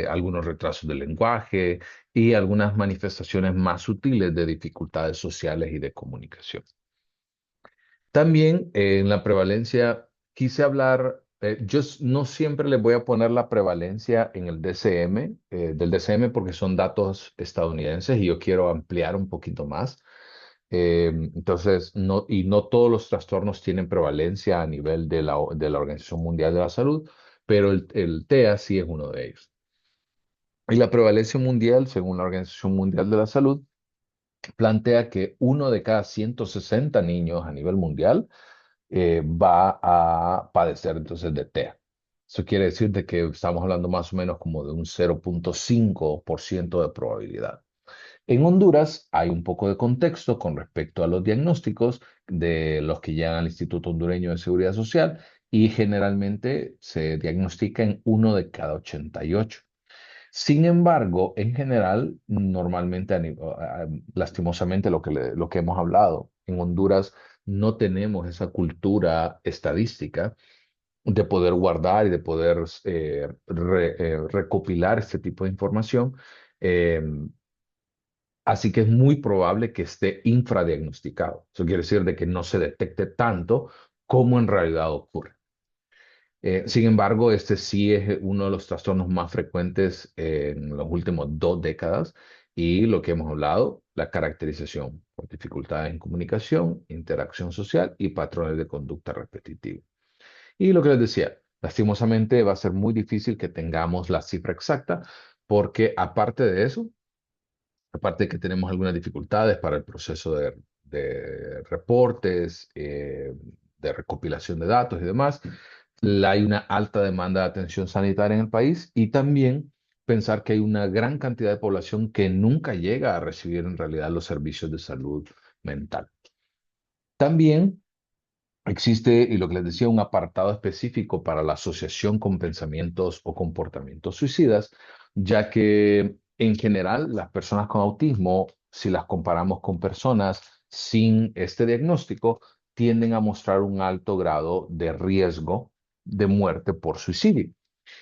algunos retrasos del lenguaje y algunas manifestaciones más sutiles de dificultades sociales y de comunicación. También en la prevalencia quise hablar, no siempre les voy a poner la prevalencia en el DCM, del DCM porque son datos estadounidenses y yo quiero ampliar un poquito más. Entonces, no todos los trastornos tienen prevalencia a nivel de la Organización Mundial de la Salud, pero el TEA sí es uno de ellos. Y la prevalencia mundial, según la Organización Mundial de la Salud, plantea que 1 de cada 160 niños a nivel mundial va a padecer entonces de TEA. Eso quiere decir de que estamos hablando más o menos como de un 0,5% de probabilidad. En Honduras hay un poco de contexto con respecto a los diagnósticos de los que llegan al Instituto Hondureño de Seguridad Social y generalmente se diagnostica en 1 de cada 88. Sin embargo, en general, normalmente, lastimosamente, lo que hemos hablado, en Honduras no tenemos esa cultura estadística de poder guardar y de poder recopilar este tipo de información. Eh, Así que es muy probable que esté infradiagnosticado. Eso quiere decir de que no se detecte tanto como en realidad ocurre. Sin embargo, este sí es uno de los trastornos más frecuentes en las últimas 2 décadas y lo que hemos hablado, la caracterización por dificultades en comunicación, interacción social y patrones de conducta repetitiva. Y lo que les decía, lastimosamente va a ser muy difícil que tengamos la cifra exacta porque aparte de eso, aparte de que tenemos algunas dificultades para el proceso de reportes, de recopilación de datos y demás, hay una alta demanda de atención sanitaria en el país y también pensar que hay una gran cantidad de población que nunca llega a recibir en realidad los servicios de salud mental. También existe, y lo que les decía, un apartado específico para la asociación con pensamientos o comportamientos suicidas, ya que en general las personas con autismo, si las comparamos con personas sin este diagnóstico, tienden a mostrar un alto grado de riesgo de muerte por suicidio.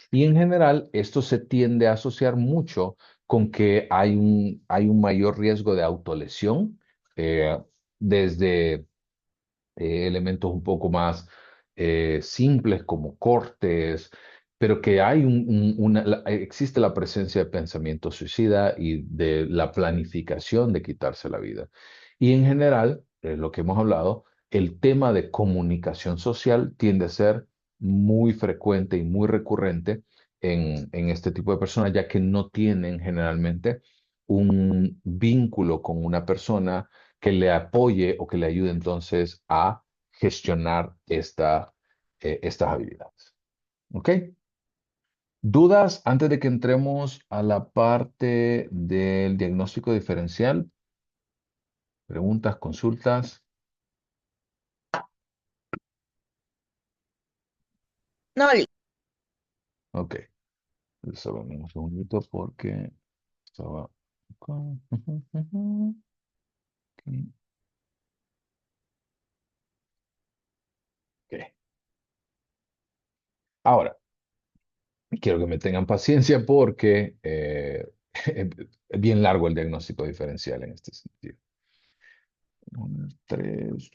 Y en general esto se tiende a asociar mucho con que hay un mayor riesgo de autolesión, desde elementos un poco más simples como cortes, pero que hay existe la presencia de pensamiento suicida y de la planificación de quitarse la vida. Y en general, lo que hemos hablado, el tema de comunicación social tiende a ser muy frecuente y muy recurrente en este tipo de personas, ya que no tienen generalmente un vínculo con una persona que le apoye o que le ayude entonces a gestionar estas habilidades. ¿Ok? ¿Dudas antes de que entremos a la parte del diagnóstico diferencial? ¿Preguntas, consultas? No, Ok. Solo un segundito porque estaba... Ok. Ok. Ahora, quiero que me tengan paciencia porque es bien largo el diagnóstico diferencial en este sentido. 1, 3.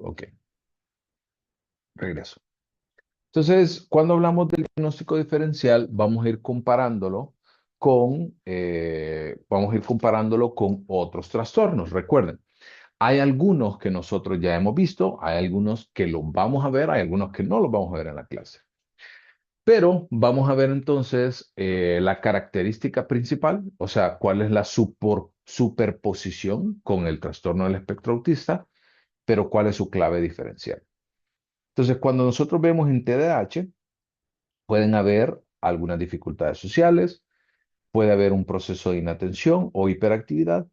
Ok, regreso. Entonces, cuando hablamos del diagnóstico diferencial, vamos a ir comparándolo con otros trastornos. Recuerden, hay algunos que nosotros ya hemos visto, hay algunos que los vamos a ver, hay algunos que no los vamos a ver en la clase. Pero vamos a ver entonces la característica principal, o sea, cuál es la superposición con el trastorno del espectro autista, pero cuál es su clave diferencial. Entonces, cuando nosotros vemos en TDAH, pueden haber algunas dificultades sociales, puede haber un proceso de inatención o hiperactividad,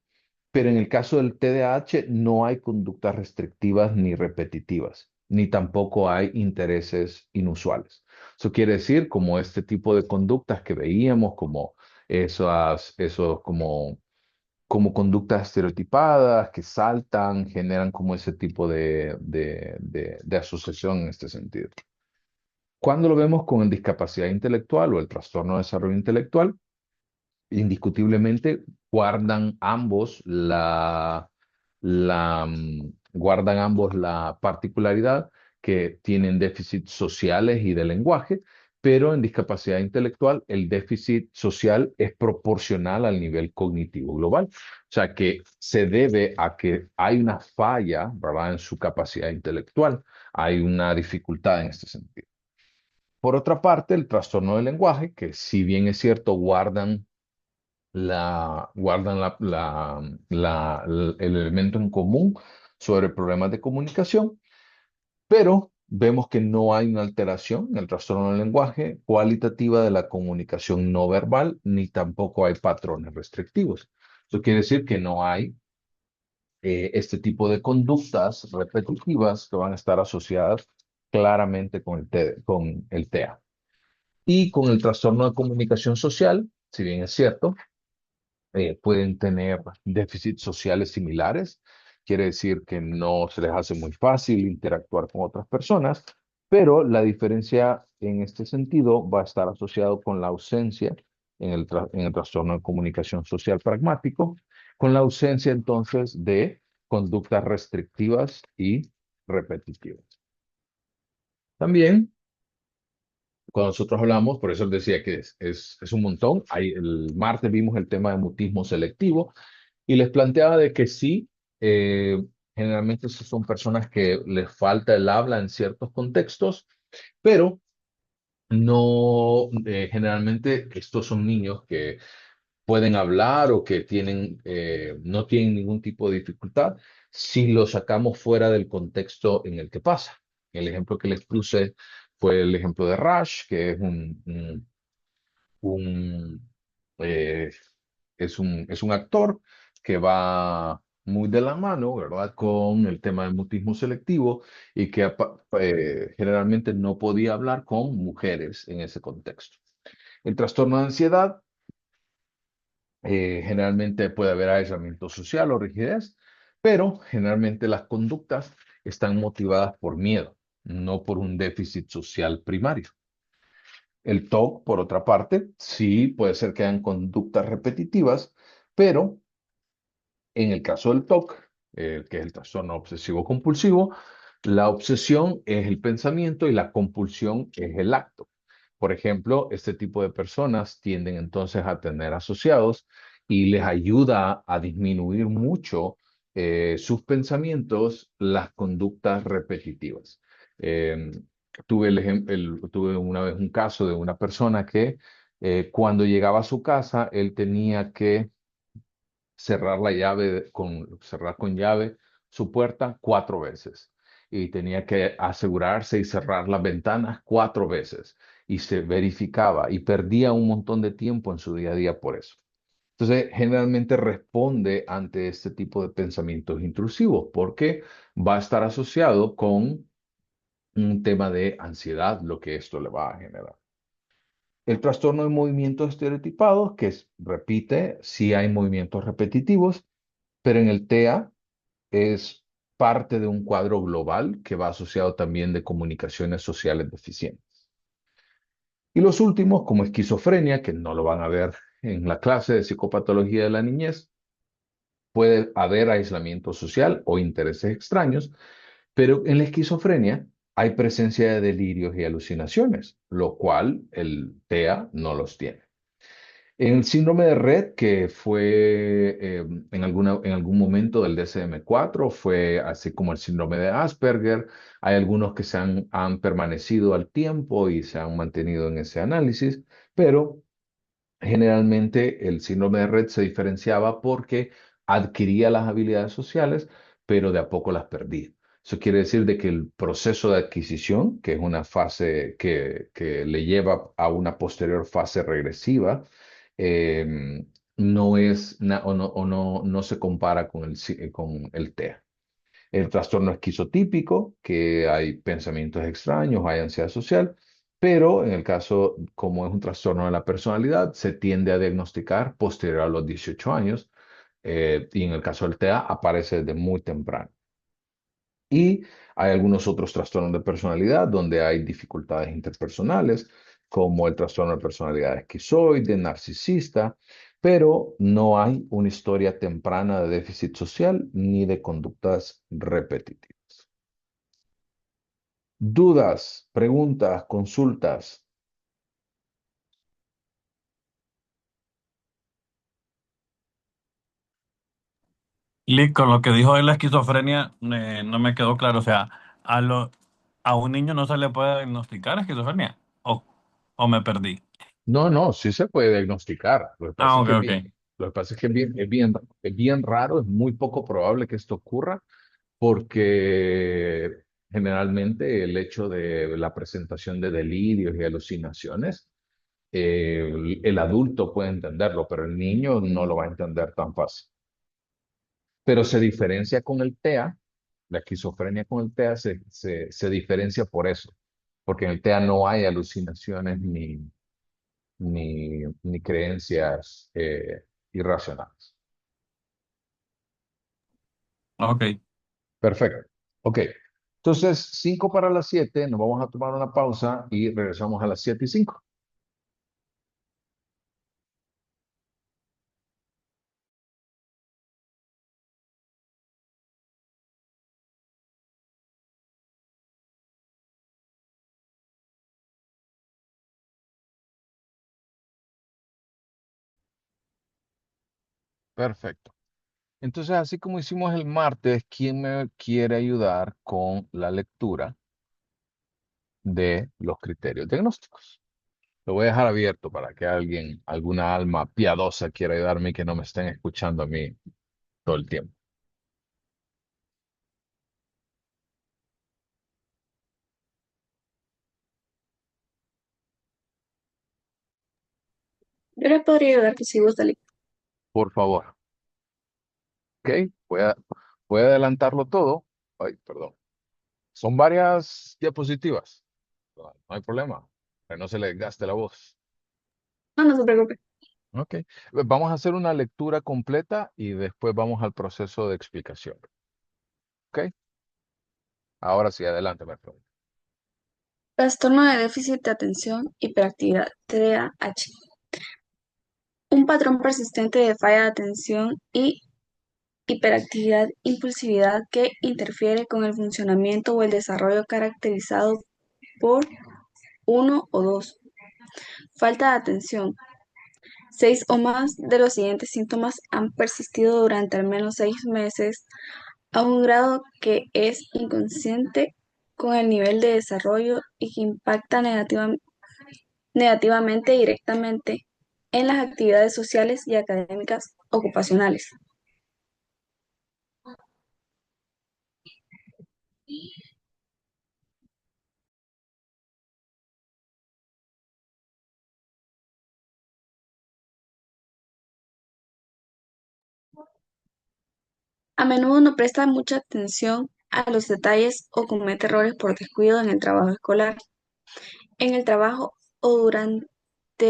pero en el caso del TDAH no hay conductas restrictivas ni repetitivas, ni tampoco hay intereses inusuales. Eso quiere decir como este tipo de conductas que veíamos, como esos como conductas estereotipadas que saltan, generan como ese tipo de asociación en este sentido. Cuando lo vemos con discapacidad intelectual o el trastorno de desarrollo intelectual, indiscutiblemente guardan ambos la particularidad que tienen déficits sociales y de lenguaje, pero en discapacidad intelectual el déficit social es proporcional al nivel cognitivo global. O sea que se debe a que hay una falla, ¿verdad?, en su capacidad intelectual. Hay una dificultad en este sentido. Por otra parte, el trastorno del lenguaje, que si bien es cierto, el elemento en común sobre problemas de comunicación, pero vemos que no hay una alteración en el trastorno del lenguaje cualitativa de la comunicación no verbal, ni tampoco hay patrones restrictivos. Eso quiere decir que no hay este tipo de conductas repetitivas que van a estar asociadas claramente con el TEA. Y con el trastorno de comunicación social, si bien es cierto, pueden tener déficits sociales similares. Quiere decir que no se les hace muy fácil interactuar con otras personas, Pero la diferencia en este sentido va a estar asociado con la ausencia en el trastorno de comunicación social pragmático, con la ausencia entonces de conductas restrictivas y repetitivas. También, cuando nosotros hablamos, por eso les decía que es un montón. El martes vimos el tema de mutismo selectivo y les planteaba de que sí, eh, generalmente son personas que les falta el habla en ciertos contextos, pero no, generalmente estos son niños que pueden hablar o que no tienen ningún tipo de dificultad si lo sacamos fuera del contexto en el que pasa. El ejemplo que les puse fue el ejemplo de Rush, que es un, eh, es un actor que va muy de la mano, ¿verdad? Con el tema del mutismo selectivo y que generalmente no podía hablar con mujeres en ese contexto. El trastorno de ansiedad, generalmente puede haber aislamiento social o rigidez, pero generalmente las conductas están motivadas por miedo, no por un déficit social primario. El TOC, por otra parte, sí puede ser que hayan conductas repetitivas, pero en el caso del TOC, que es el trastorno obsesivo compulsivo, la obsesión es el pensamiento y la compulsión es el acto. Por ejemplo, este tipo de personas tienden entonces a tener asociados y les ayuda a disminuir mucho sus pensamientos las conductas repetitivas. Eh, tuve una vez un caso de una persona que cuando llegaba a su casa, él tenía que cerrar con llave su puerta 4 veces. Y tenía que asegurarse y cerrar las ventanas 4 veces. Y se verificaba y perdía un montón de tiempo en su día a día por eso. Entonces, generalmente responde ante este tipo de pensamientos intrusivos porque va a estar asociado con un tema de ansiedad, lo que esto le va a generar. El trastorno de movimientos estereotipados, repite, si hay movimientos repetitivos, pero en el TEA es parte de un cuadro global que va asociado también de comunicaciones sociales deficientes. Y los últimos, como esquizofrenia, que no lo van a ver en la clase de psicopatología de la niñez, puede haber aislamiento social o intereses extraños, pero en la esquizofrenia hay presencia de delirios y alucinaciones, lo cual el TEA no los tiene. En el síndrome de Rett, que fue en algún momento del DSM-4, fue así como el síndrome de Asperger. Hay algunos que han permanecido al tiempo y se han mantenido en ese análisis, pero generalmente el síndrome de Rett se diferenciaba porque adquiría las habilidades sociales, pero de a poco las perdía. Eso quiere decir de que el proceso de adquisición, que es una fase que le lleva a una posterior fase regresiva, eh, no se compara con el TEA. El trastorno esquizotípico, que hay pensamientos extraños, hay ansiedad social, pero en el caso, como es un trastorno de la personalidad, se tiende a diagnosticar posterior a los 18 años, y en el caso del TEA aparece desde muy temprano. Y hay algunos otros trastornos de personalidad donde hay dificultades interpersonales, como el trastorno de personalidad esquizoide, narcisista, pero no hay una historia temprana de déficit social ni de conductas repetitivas. Dudas, preguntas, consultas. Lick, con lo que dijo de la esquizofrenia, no me quedó claro. O sea, a un niño no se le puede diagnosticar esquizofrenia. O me perdí. No, no, sí se puede diagnosticar. Lo que pasa Ah, es ok, que ok. lo que pasa es que es bien raro, es muy poco probable que esto ocurra porque generalmente el hecho de la presentación de delirios y alucinaciones, el adulto puede entenderlo, pero el niño no lo va a entender tan fácil. Pero se diferencia con el TEA, la esquizofrenia con el TEA se diferencia por eso, porque en el TEA no hay alucinaciones ni creencias irracionales. Ok. Perfecto. Ok. Entonces, 5 para las 7, nos vamos a tomar una pausa y regresamos a las 7:05. Perfecto. Entonces, así como hicimos el martes, ¿quién me quiere ayudar con la lectura de los criterios diagnósticos? Lo voy a dejar abierto para que alguien, alguna alma piadosa quiera ayudarme y que no me estén escuchando a mí todo el tiempo. Yo les podría ayudar que si gusta. Por favor. Ok, voy a adelantarlo todo. Ay, perdón. Son varias diapositivas. No hay problema. Que no se le gaste la voz. No, no se preocupe. Ok. Vamos a hacer una lectura completa y después vamos al proceso de explicación. Ok. Ahora sí, adelante, maestro. Trastorno de déficit de atención, hiperactividad, TDAH. Un patrón persistente de falla de atención y hiperactividad, impulsividad que interfiere con el funcionamiento o el desarrollo caracterizado por uno o dos. Falta de atención. 6 o más de los siguientes síntomas han persistido durante al menos 6 meses a un grado que es inconsciente con el nivel de desarrollo y que impacta negativamente y directamente en las actividades sociales y académicas ocupacionales. A menudo no presta mucha atención a los detalles o comete errores por descuido en el trabajo escolar, en el trabajo o durante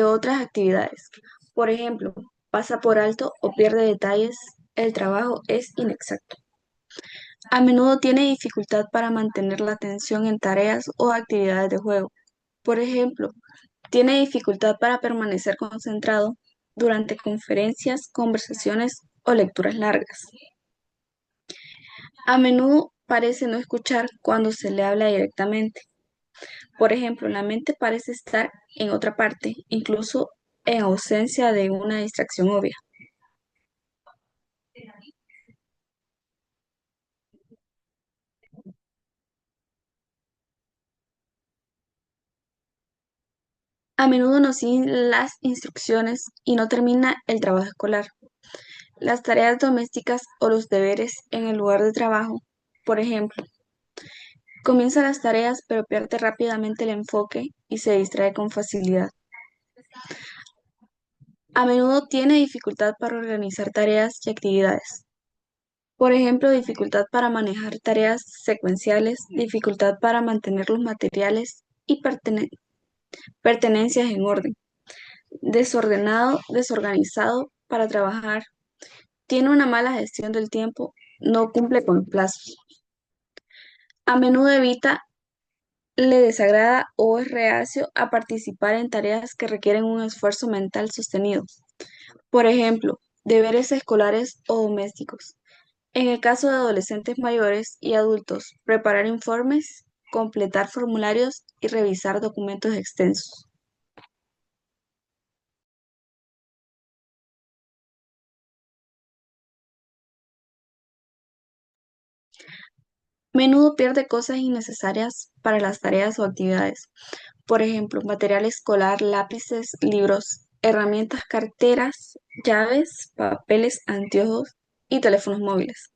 otras actividades. Por ejemplo, pasa por alto o pierde detalles, el trabajo es inexacto. A menudo tiene dificultad para mantener la atención en tareas o actividades de juego. Por ejemplo, tiene dificultad para permanecer concentrado durante conferencias, conversaciones o lecturas largas. A menudo parece no escuchar cuando se le habla directamente. Por ejemplo, la mente parece estar en otra parte, incluso en ausencia de una distracción obvia. A menudo no sigue las instrucciones y no termina el trabajo escolar. Las tareas domésticas o los deberes en el lugar de trabajo, por ejemplo, comienza las tareas pero pierde rápidamente el enfoque y se distrae con facilidad. A menudo tiene dificultad para organizar tareas y actividades. Por ejemplo, dificultad para manejar tareas secuenciales, dificultad para mantener los materiales y pertenencias en orden, desordenado, desorganizado para trabajar, tiene una mala gestión del tiempo, no cumple con plazos. A menudo evita, le desagrada o es reacio a participar en tareas que requieren un esfuerzo mental sostenido. Por ejemplo, deberes escolares o domésticos. En el caso de adolescentes mayores y adultos, preparar informes, completar formularios y revisar documentos extensos. Menudo pierde cosas innecesarias para las tareas o actividades. Por ejemplo, material escolar, lápices, libros, herramientas, carteras, llaves, papeles, anteojos y teléfonos móviles.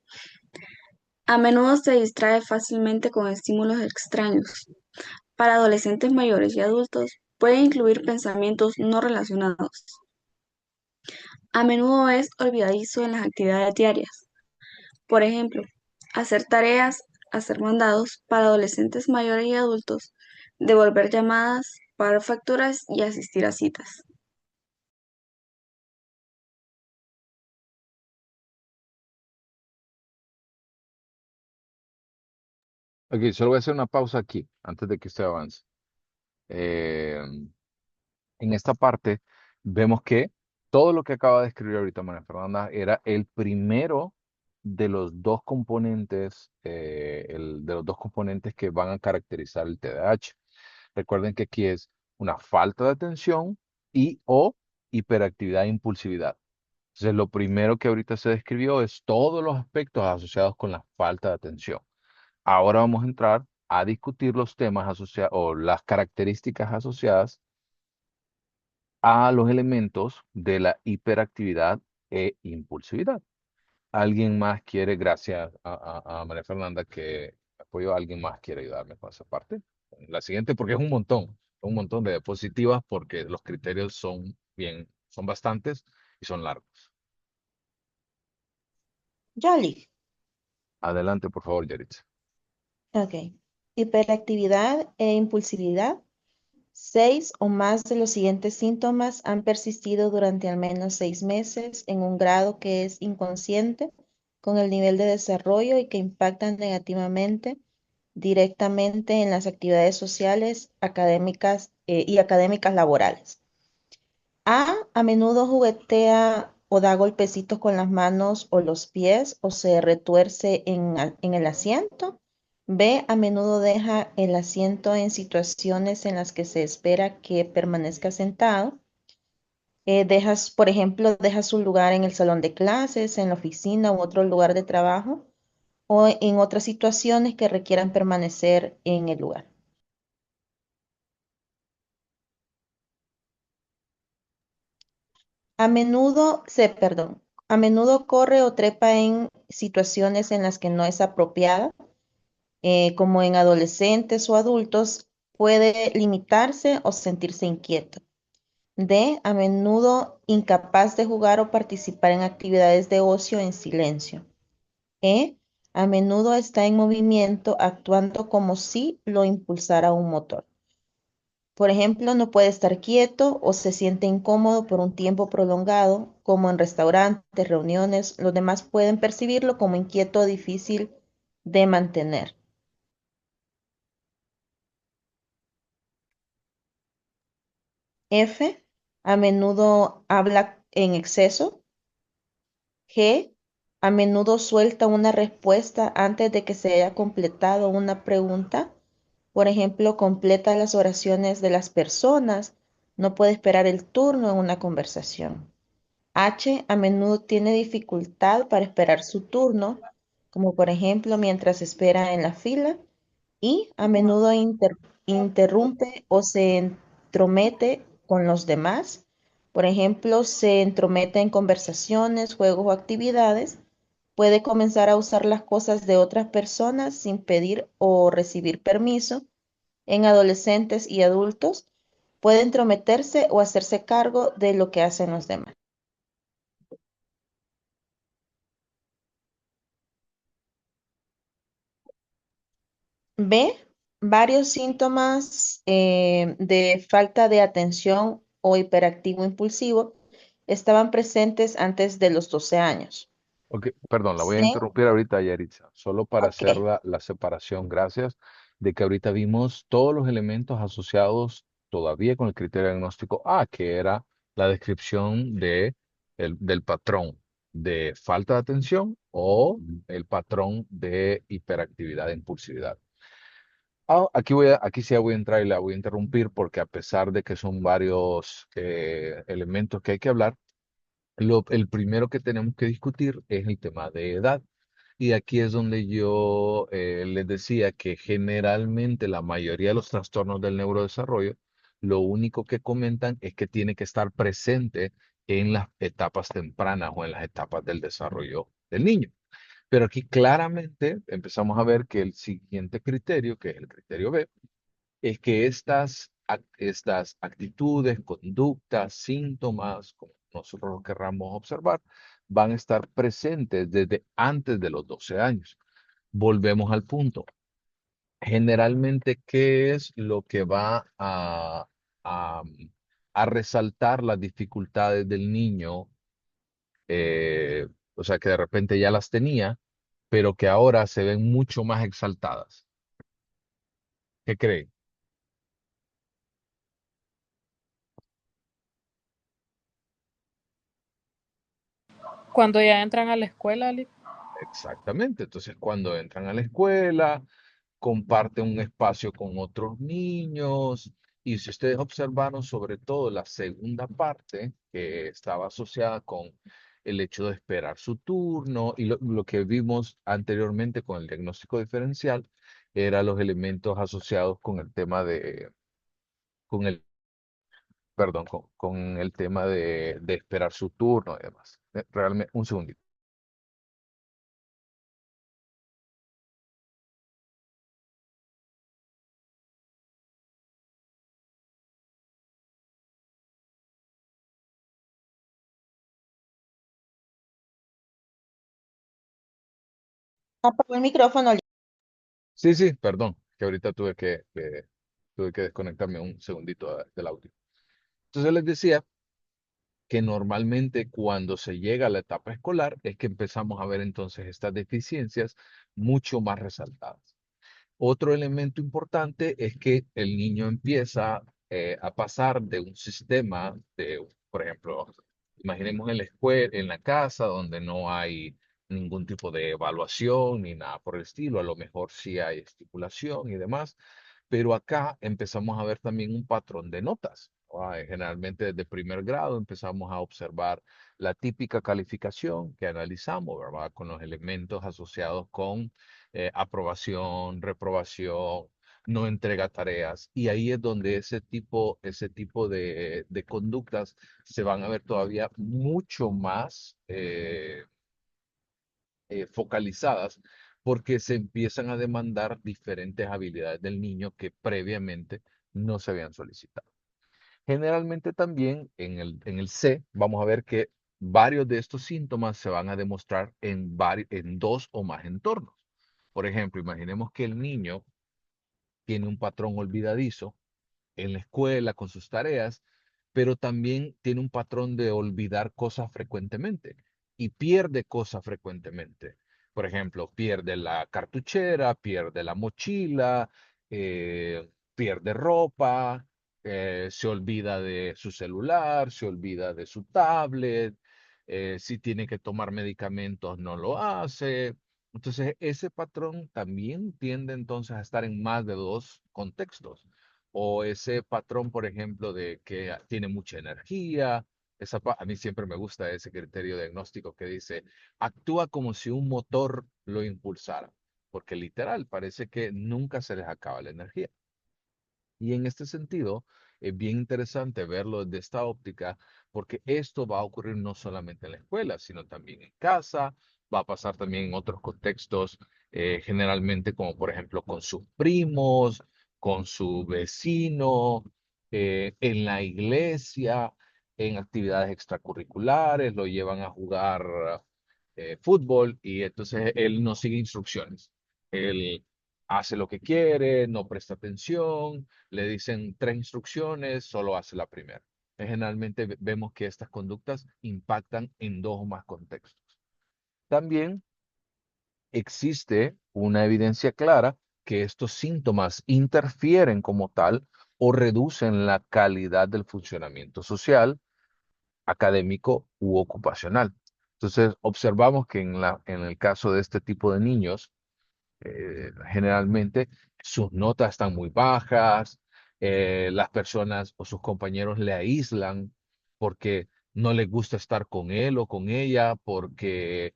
A menudo se distrae fácilmente con estímulos extraños. Para adolescentes mayores y adultos, puede incluir pensamientos no relacionados. A menudo es olvidadizo en las actividades diarias. Por ejemplo, hacer tareas, hacer mandados para adolescentes mayores y adultos, devolver llamadas, pagar facturas y asistir a citas. Ok, solo voy a hacer una pausa aquí, antes de que usted avance. Eh, en esta parte vemos que todo lo que acaba de escribir ahorita María Fernanda era el primero de los dos componentes, de los dos componentes que van a caracterizar el TDAH. Recuerden que aquí es una falta de atención y o hiperactividad e impulsividad. Entonces, lo primero que ahorita se describió es todos los aspectos asociados con la falta de atención. Ahora vamos a entrar a discutir los temas asociados o las características asociadas a los elementos de la hiperactividad e impulsividad. ¿Alguien más quiere, gracias a María Fernanda que apoyó, alguien más quiere ayudarme con esa parte? La siguiente, porque es un montón de diapositivas porque los criterios son bien, son bastantes y son largos. Yoli. Adelante, por favor, Yaritza. Ok. Hiperactividad e impulsividad. 6 o más de los siguientes síntomas han persistido durante al menos 6 meses en un grado que es inconsciente con el nivel de desarrollo y que impactan negativamente directamente en las actividades sociales, académicas y académicas laborales. A menudo juguetea o da golpecitos con las manos o los pies o se retuerce en el asiento. B, a menudo deja el asiento en situaciones en las que se espera que permanezca sentado. Por ejemplo, deja su lugar en el salón de clases, en la oficina u otro lugar de trabajo o en otras situaciones que requieran permanecer en el lugar. A menudo corre o trepa en situaciones en las que no es apropiada, como en adolescentes o adultos, puede limitarse o sentirse inquieto. D, a menudo incapaz de jugar o participar en actividades de ocio en silencio. E, a menudo está en movimiento actuando como si lo impulsara un motor. Por ejemplo, no puede estar quieto o se siente incómodo por un tiempo prolongado, como en restaurantes, reuniones. Los demás pueden percibirlo como inquieto o difícil de mantener. F, a menudo habla en exceso. G, a menudo suelta una respuesta antes de que se haya completado una pregunta. Por ejemplo, completa las oraciones de las personas. No puede esperar el turno en una conversación. H, a menudo tiene dificultad para esperar su turno, como por ejemplo mientras espera en la fila, y a menudo interrumpe o se entromete con los demás. Por ejemplo, se entromete en conversaciones, juegos o actividades. Puede comenzar a usar las cosas de otras personas sin pedir o recibir permiso. En adolescentes y adultos, puede entrometerse o hacerse cargo de lo que hacen los demás. B, varios síntomas de falta de atención o hiperactivo impulsivo estaban presentes antes de los 12 años. Ok, perdón, la voy a C, interrumpir ahorita, Yaritza, solo para hacer ok. la separación. Gracias de que ahorita vimos todos los elementos asociados todavía con el criterio diagnóstico A, que era la descripción del patrón de falta de atención o el patrón de hiperactividad e impulsividad. Aquí sí voy a entrar y la voy a interrumpir porque a pesar de que son varios elementos que hay que hablar, el primero que tenemos que discutir es el tema de edad. Y aquí es donde yo les decía que generalmente la mayoría de los trastornos del neurodesarrollo, lo único que comentan es que tiene que estar presente en las etapas tempranas o en las etapas del desarrollo del niño. Pero aquí claramente empezamos a ver que el siguiente criterio, que es el criterio B, es que estas actitudes, conductas, síntomas, como nosotros los querramos observar, van a estar presentes desde antes de los 12 años. Volvemos al punto. Generalmente, ¿qué es lo que va a, a resaltar las dificultades del niño? eh, o sea, que de repente ya las tenía, pero que ahora se ven mucho más exaltadas. ¿Qué creen? Cuando ya entran a la escuela, Ali. Exactamente. Entonces, cuando entran a la escuela, comparten un espacio con otros niños. Y si ustedes observaron, sobre todo la segunda parte, que estaba asociada con el hecho de esperar su turno, y lo que vimos anteriormente con el diagnóstico diferencial, eran los elementos asociados con el tema con el, perdón, con el tema de esperar su turno y demás. Realmente, un segundito. Apagó el micrófono. Sí, sí, perdón, que ahorita tuve que desconectarme un segundito del audio. Entonces les decía que normalmente cuando se llega a la etapa escolar es que empezamos a ver entonces estas deficiencias mucho más resaltadas. Otro elemento importante es que el niño empieza a pasar de un sistema de, por ejemplo, imaginemos en la escuela, en la casa donde no hay ningún tipo de evaluación ni nada por el estilo, a lo mejor sí hay estipulación y demás, pero acá empezamos a ver también un patrón de notas. Generalmente desde primer grado empezamos a observar la típica calificación que analizamos, ¿verdad? Con los elementos asociados con aprobación, reprobación, no entrega tareas. Y ahí es donde ese tipo de conductas se van a ver todavía mucho más focalizadas porque se empiezan a demandar diferentes habilidades del niño que previamente no se habían solicitado. Generalmente también en el C vamos a ver que varios de estos síntomas se van a demostrar en dos o más entornos. Por ejemplo, imaginemos que el niño tiene un patrón olvidadizo en la escuela con sus tareas, pero también tiene un patrón de olvidar cosas frecuentemente y pierde cosas frecuentemente. Por ejemplo, pierde la cartuchera, pierde la mochila, pierde ropa, se olvida de su celular, se olvida de su tablet, si tiene que tomar medicamentos no lo hace. Entonces, ese patrón también tiende entonces a estar en más de dos contextos. O ese patrón, por ejemplo, de que tiene mucha energía. A mí siempre me gusta ese criterio diagnóstico que dice, actúa como si un motor lo impulsara, porque literal parece que nunca se les acaba la energía. Y en este sentido, es bien interesante verlo desde esta óptica, porque esto va a ocurrir no solamente en la escuela, sino también en casa, va a pasar también en otros contextos, generalmente como por ejemplo con sus primos, con su vecino, en la iglesia, en actividades extracurriculares, lo llevan a jugar fútbol y entonces él no sigue instrucciones. Él hace lo que quiere, no presta atención, le dicen tres instrucciones, solo hace la primera. Generalmente vemos que estas conductas impactan en dos o más contextos. También existe una evidencia clara que estos síntomas interfieren como tal o reducen la calidad del funcionamiento social, académico u ocupacional. Entonces, observamos que en el caso de este tipo de niños, generalmente sus notas están muy bajas, las personas o sus compañeros le aíslan porque no les gusta estar con él o con ella, porque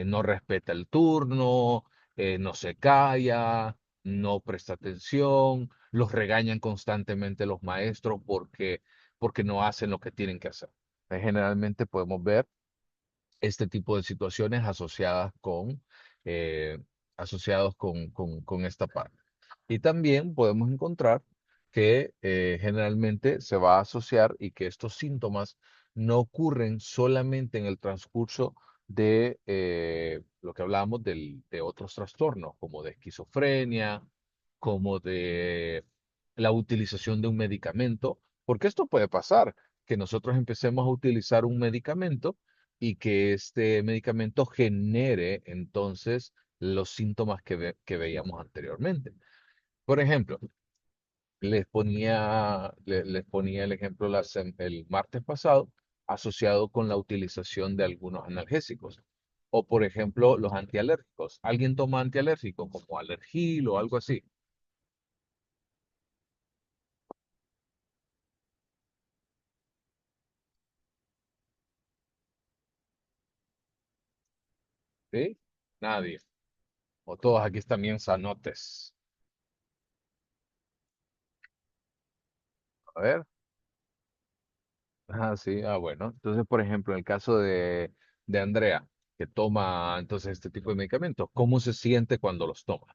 no respeta el turno, no se calla, no presta atención, los regañan constantemente los maestros porque no hacen lo que tienen que hacer. Generalmente podemos ver este tipo de situaciones eh, asociados con esta parte. Y también podemos encontrar que generalmente se va a asociar y que estos síntomas no ocurren solamente en el transcurso de lo que hablábamos de otros trastornos, como de esquizofrenia, como de la utilización de un medicamento, porque esto puede pasar, que nosotros empecemos a utilizar un medicamento y que este medicamento genere entonces los síntomas que veíamos anteriormente. Por ejemplo, Les ponía el ejemplo el martes pasado asociado con la utilización de algunos analgésicos. O, por ejemplo, los antialérgicos. ¿Alguien toma antialérgico como Alergil o algo así? ¿Sí? Nadie. O todos aquí están bien sanotes. A ver. Ah, sí, bueno. Entonces, por ejemplo, en el caso de Andrea, que toma entonces este tipo de medicamentos, ¿cómo se siente cuando los toma?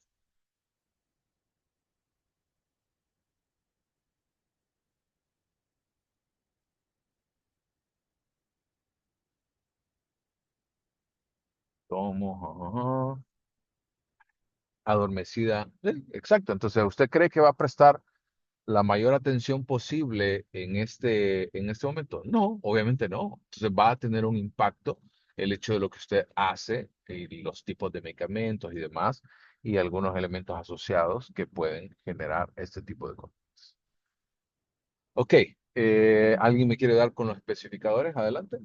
Tomo, ajá, adormecida. Exacto. Entonces, ¿usted cree que va a prestar la mayor atención posible en este momento? No, obviamente no. Entonces va a tener un impacto el hecho de lo que usted hace y los tipos de medicamentos y demás y algunos elementos asociados que pueden generar este tipo de cosas. Ok, ¿alguien me quiere dar con los especificadores? Adelante.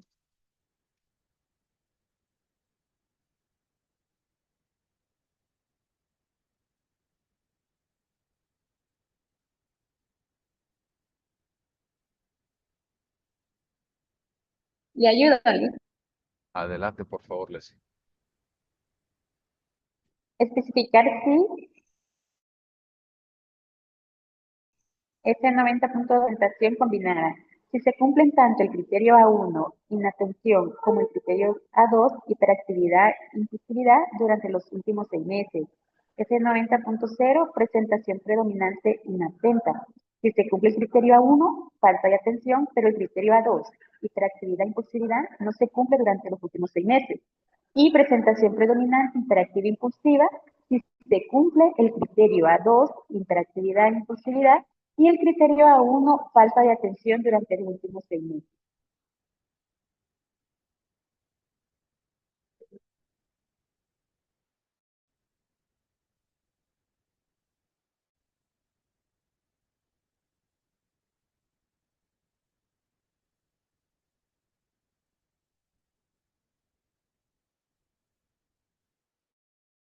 Y ayúdale. Adelante, por favor, Leslie. Especificar si ese 90 puntos de orientación combinada. Si se cumplen tanto el criterio A1, inatención, como el criterio A2, hiperactividad, impulsividad durante los últimos 6 meses. Ese 90.0, presentación predominante inatenta. Si se cumple el criterio A1, falta de atención, pero el criterio A2, hiperactividad, impulsividad, no se cumple durante los últimos 6 meses. Y presentación predominante interactiva e impulsiva, si se cumple el criterio A2, interactividad e impulsividad, y el criterio A1, falta de atención durante los últimos 6 meses.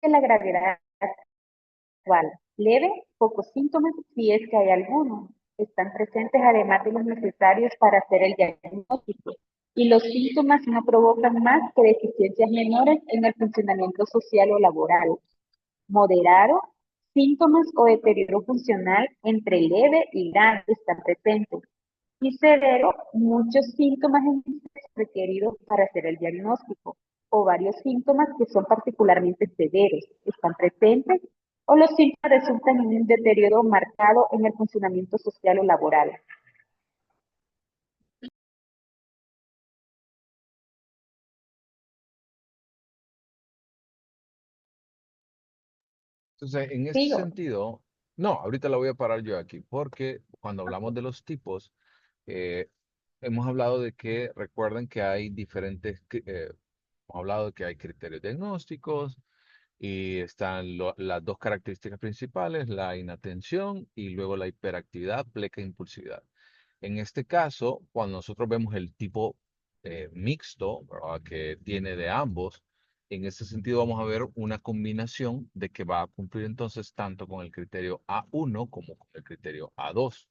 La gravedad actual, leve, pocos síntomas, si es que hay alguno, están presentes además de los necesarios para hacer el diagnóstico. Y los síntomas no provocan más que deficiencias menores en el funcionamiento social o laboral. Moderado, síntomas o deterioro funcional entre leve y grave están presentes. Y severo, muchos síntomas requeridos para hacer el diagnóstico, o varios síntomas que son particularmente severos están presentes, o los síntomas resultan en un deterioro marcado en el funcionamiento social o laboral. Entonces, en este Sigo. sentido, no, ahorita la voy a parar yo aquí, porque cuando hablamos de los tipos, eh, hemos hablado de que, recuerden que hay hemos hablado de que hay criterios diagnósticos y están las dos características principales, la inatención y luego la hiperactividad, pleca e impulsividad. En este caso, cuando nosotros vemos el tipo mixto, ¿verdad?, que tiene de ambos, en ese sentido vamos a ver una combinación de que va a cumplir entonces tanto con el criterio A1 como con el criterio A2.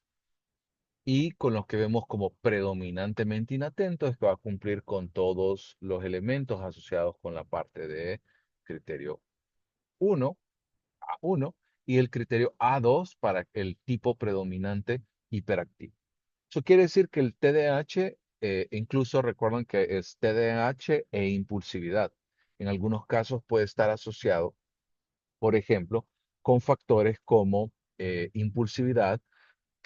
Y con los que vemos como predominantemente inatentos es que va a cumplir con todos los elementos asociados con la parte de criterio 1, A1, y el criterio A2 para el tipo predominante hiperactivo. Eso quiere decir que el TDAH, incluso recuerden que es TDAH e impulsividad. En algunos casos puede estar asociado, por ejemplo, con factores como impulsividad,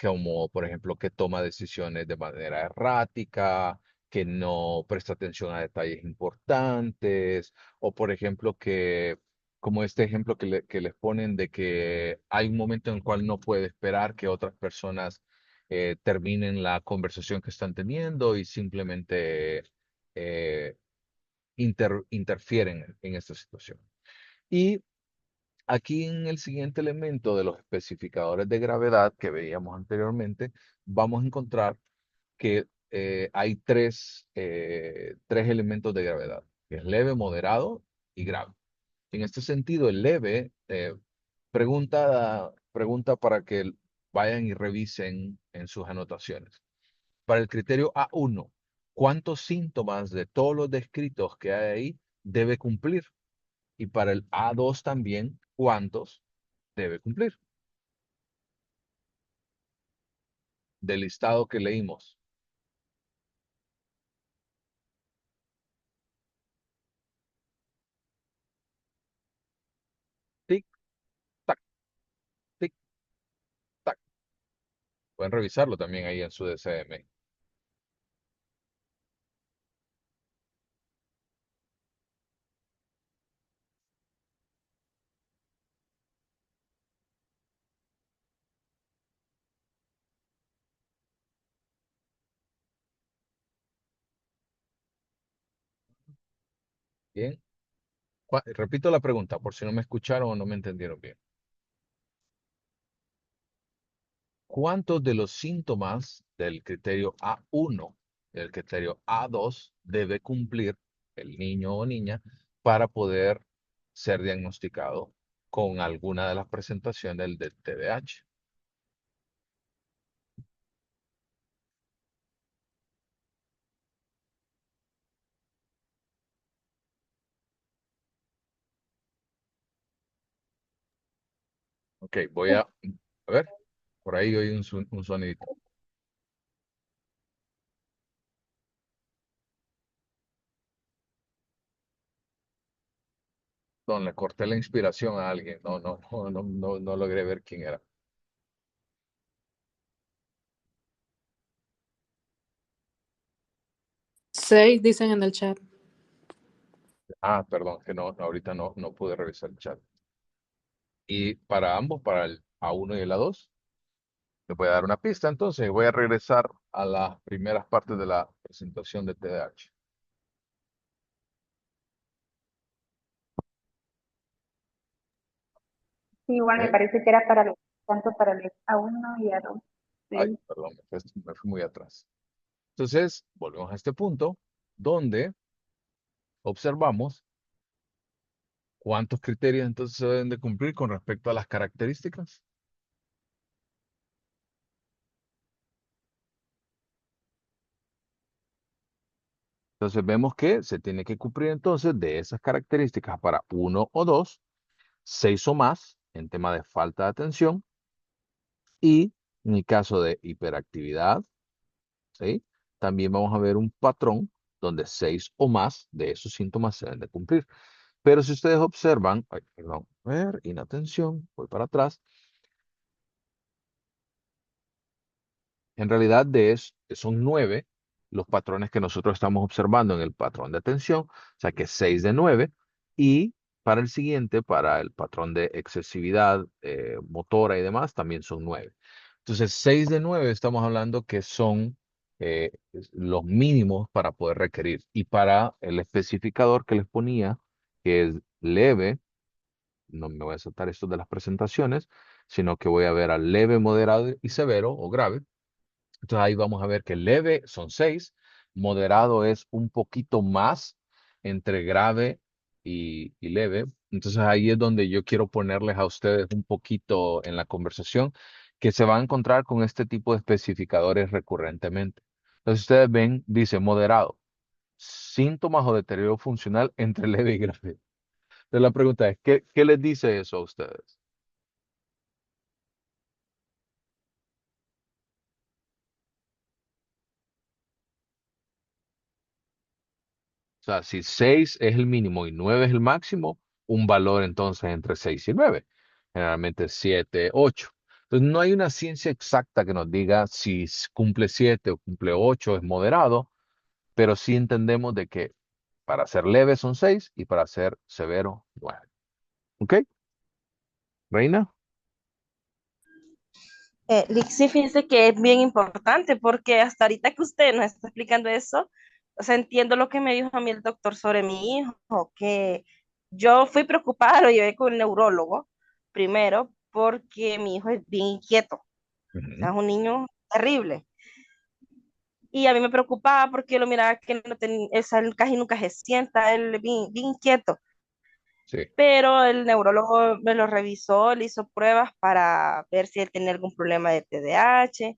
como por ejemplo que toma decisiones de manera errática, que no presta atención a detalles importantes, o por ejemplo que, como este ejemplo que les ponen de que hay un momento en el cual no puede esperar que otras personas terminen la conversación que están teniendo y simplemente eh, interfieren en esta situación. Y aquí en el siguiente elemento de los especificadores de gravedad que veíamos anteriormente, vamos a encontrar que hay tres elementos de gravedad, que es leve, moderado y grave. En este sentido, el leve pregunta para que vayan y revisen en sus anotaciones. Para el criterio A1, ¿cuántos síntomas de todos los descritos que hay ahí debe cumplir? Y para el A2 también, ¿cuántos debe cumplir? Del listado que leímos. Tic, tac, tic, tac. Pueden revisarlo también ahí en su DCM. Bien. Repito la pregunta por si no me escucharon o no me entendieron bien. ¿Cuántos de los síntomas del criterio A1 y del criterio A2 debe cumplir el niño o niña para poder ser diagnosticado con alguna de las presentaciones del TDAH? Ok, voy a ver, por ahí oí un sonidito. Don, le corté la inspiración a alguien. No logré ver quién era. Seis dicen en el chat. Ah, perdón, que ahorita no pude revisar el chat. Y para ambos, para el A1 y el A2, les voy a dar una pista. Entonces, voy a regresar a las primeras partes de la presentación de TDAH. Sí, igual me ¿Ok? parece que era para tanto para el A1 y A2. Ay, Sí. perdón, me fui muy atrás. Entonces, volvemos a este punto donde observamos cuántos criterios entonces se deben de cumplir con respecto a las características. Entonces vemos que se tiene que cumplir entonces de esas características para uno o dos, 6 o más en tema de falta de atención y en el caso de hiperactividad, ¿sí? También vamos a ver un patrón donde 6 o más de esos síntomas se deben de cumplir. Pero si ustedes observan, ay, perdón, a ver, inatención, voy para atrás. En realidad son 9 los patrones que nosotros estamos observando en el patrón de atención, o sea que 6 de 9, y para el siguiente, para el patrón de excesividad motora y demás, también son 9. Entonces, 6 de 9 estamos hablando que son los mínimos para poder requerir. Y para el especificador que les ponía, que es leve, no me voy a saltar esto de las presentaciones, sino que voy a ver al leve, moderado y severo o grave. Entonces ahí vamos a ver que leve son 6, moderado es un poquito más entre grave y leve. Entonces ahí es donde yo quiero ponerles a ustedes un poquito en la conversación que se van a encontrar con este tipo de especificadores recurrentemente. Entonces ustedes ven, dice moderado, síntomas o deterioro funcional entre leve y grave. Entonces la pregunta es, ¿qué les dice eso a ustedes? O sea, si 6 es el mínimo y 9 es el máximo, un valor entonces entre 6 y 9. Generalmente 7, 8. Entonces no hay una ciencia exacta que nos diga si cumple 7 o cumple 8 es moderado, pero sí entendemos de que para ser leve son 6 y para ser severo 9. ¿Ok? Reina. Lixi, fíjese que es bien importante porque hasta ahorita que usted nos está explicando eso, o sea, entiendo lo que me dijo a mí el doctor sobre mi hijo, que yo fui preocupada, lo llevé con el neurólogo, primero porque mi hijo es bien inquieto, o sea, es Ujú. un niño terrible. Y a mí me preocupaba porque yo lo miraba que no o sea, él casi nunca se sienta, él es bien, bien inquieto. Sí, Pero el neurólogo me lo revisó, le hizo pruebas para ver si él tenía algún problema de TDAH,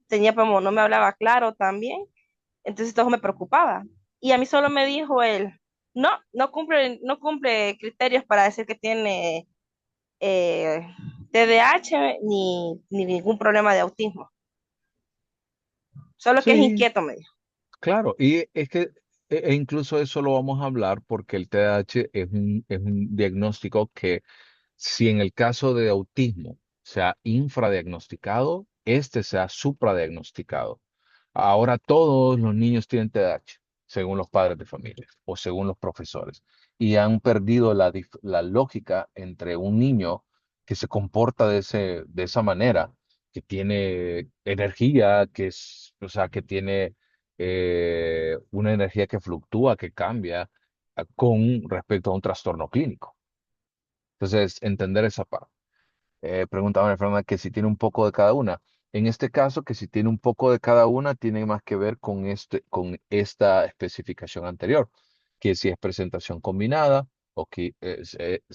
tenía como no me hablaba claro también, entonces todo me preocupaba. Y a mí solo me dijo él, no cumple criterios para decir que tiene TDAH ni ningún problema de autismo, solo que es sí, inquieto, me dijo. claro. Y es que incluso eso lo vamos a hablar porque el TDAH es un diagnóstico que si en el caso de autismo se ha infradiagnosticado, este se ha supradiagnosticado. Ahora todos los niños tienen TDAH, según los padres de familia o según los profesores, y han perdido la lógica entre un niño que se comporta de esa manera, que tiene energía, o sea, que tiene una energía que fluctúa, que cambia, con respecto a un trastorno clínico. Entonces, entender esa parte. Preguntaba Fernanda que si tiene un poco de cada una. En este caso, que si tiene un poco de cada una, tiene más que ver con esta especificación anterior, que si es presentación combinada, o que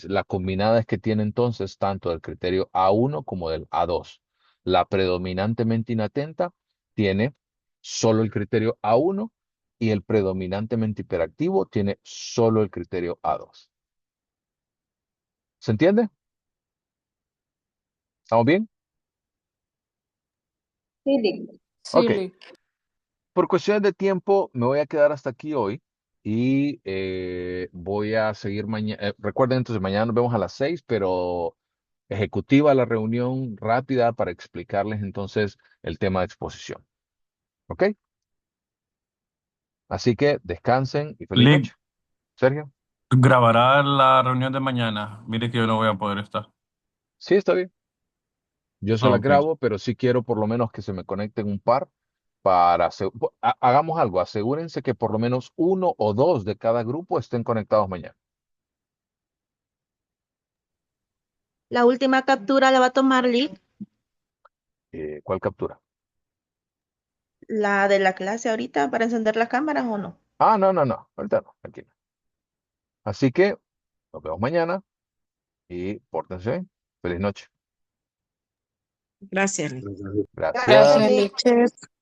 la combinada es que tiene entonces tanto del criterio A1 como del A2. La predominantemente inatenta tiene solo el criterio A1 y el predominantemente hiperactivo tiene solo el criterio A2. ¿Se entiende? ¿Estamos bien? Sí, Lick. Sí, Ok. Lick. Por cuestiones de tiempo, me voy a quedar hasta aquí hoy y voy a seguir mañana. Recuerden, entonces, mañana nos vemos a las 6, pero ejecutiva la reunión rápida para explicarles entonces el tema de exposición. ¿Ok? Así que descansen y feliz Lick, noche. Sergio. grabará la reunión de mañana. Mire que yo no voy a poder estar. Sí, está bien. Yo se las Ok. grabo, pero sí quiero por lo menos que se me conecten un par para... hagamos algo. Asegúrense que por lo menos uno o dos de cada grupo estén conectados mañana. La última captura la va a tomar Lick, ¿Cuál captura? la de la clase ahorita para encender las cámaras o no. Ah, no, no, no. Ahorita no. Tranquilo. Así que nos vemos mañana y pórtense bien. Feliz noche. Gracias, Lick. Gracias, Gracias. Gracias, Lick. Lick.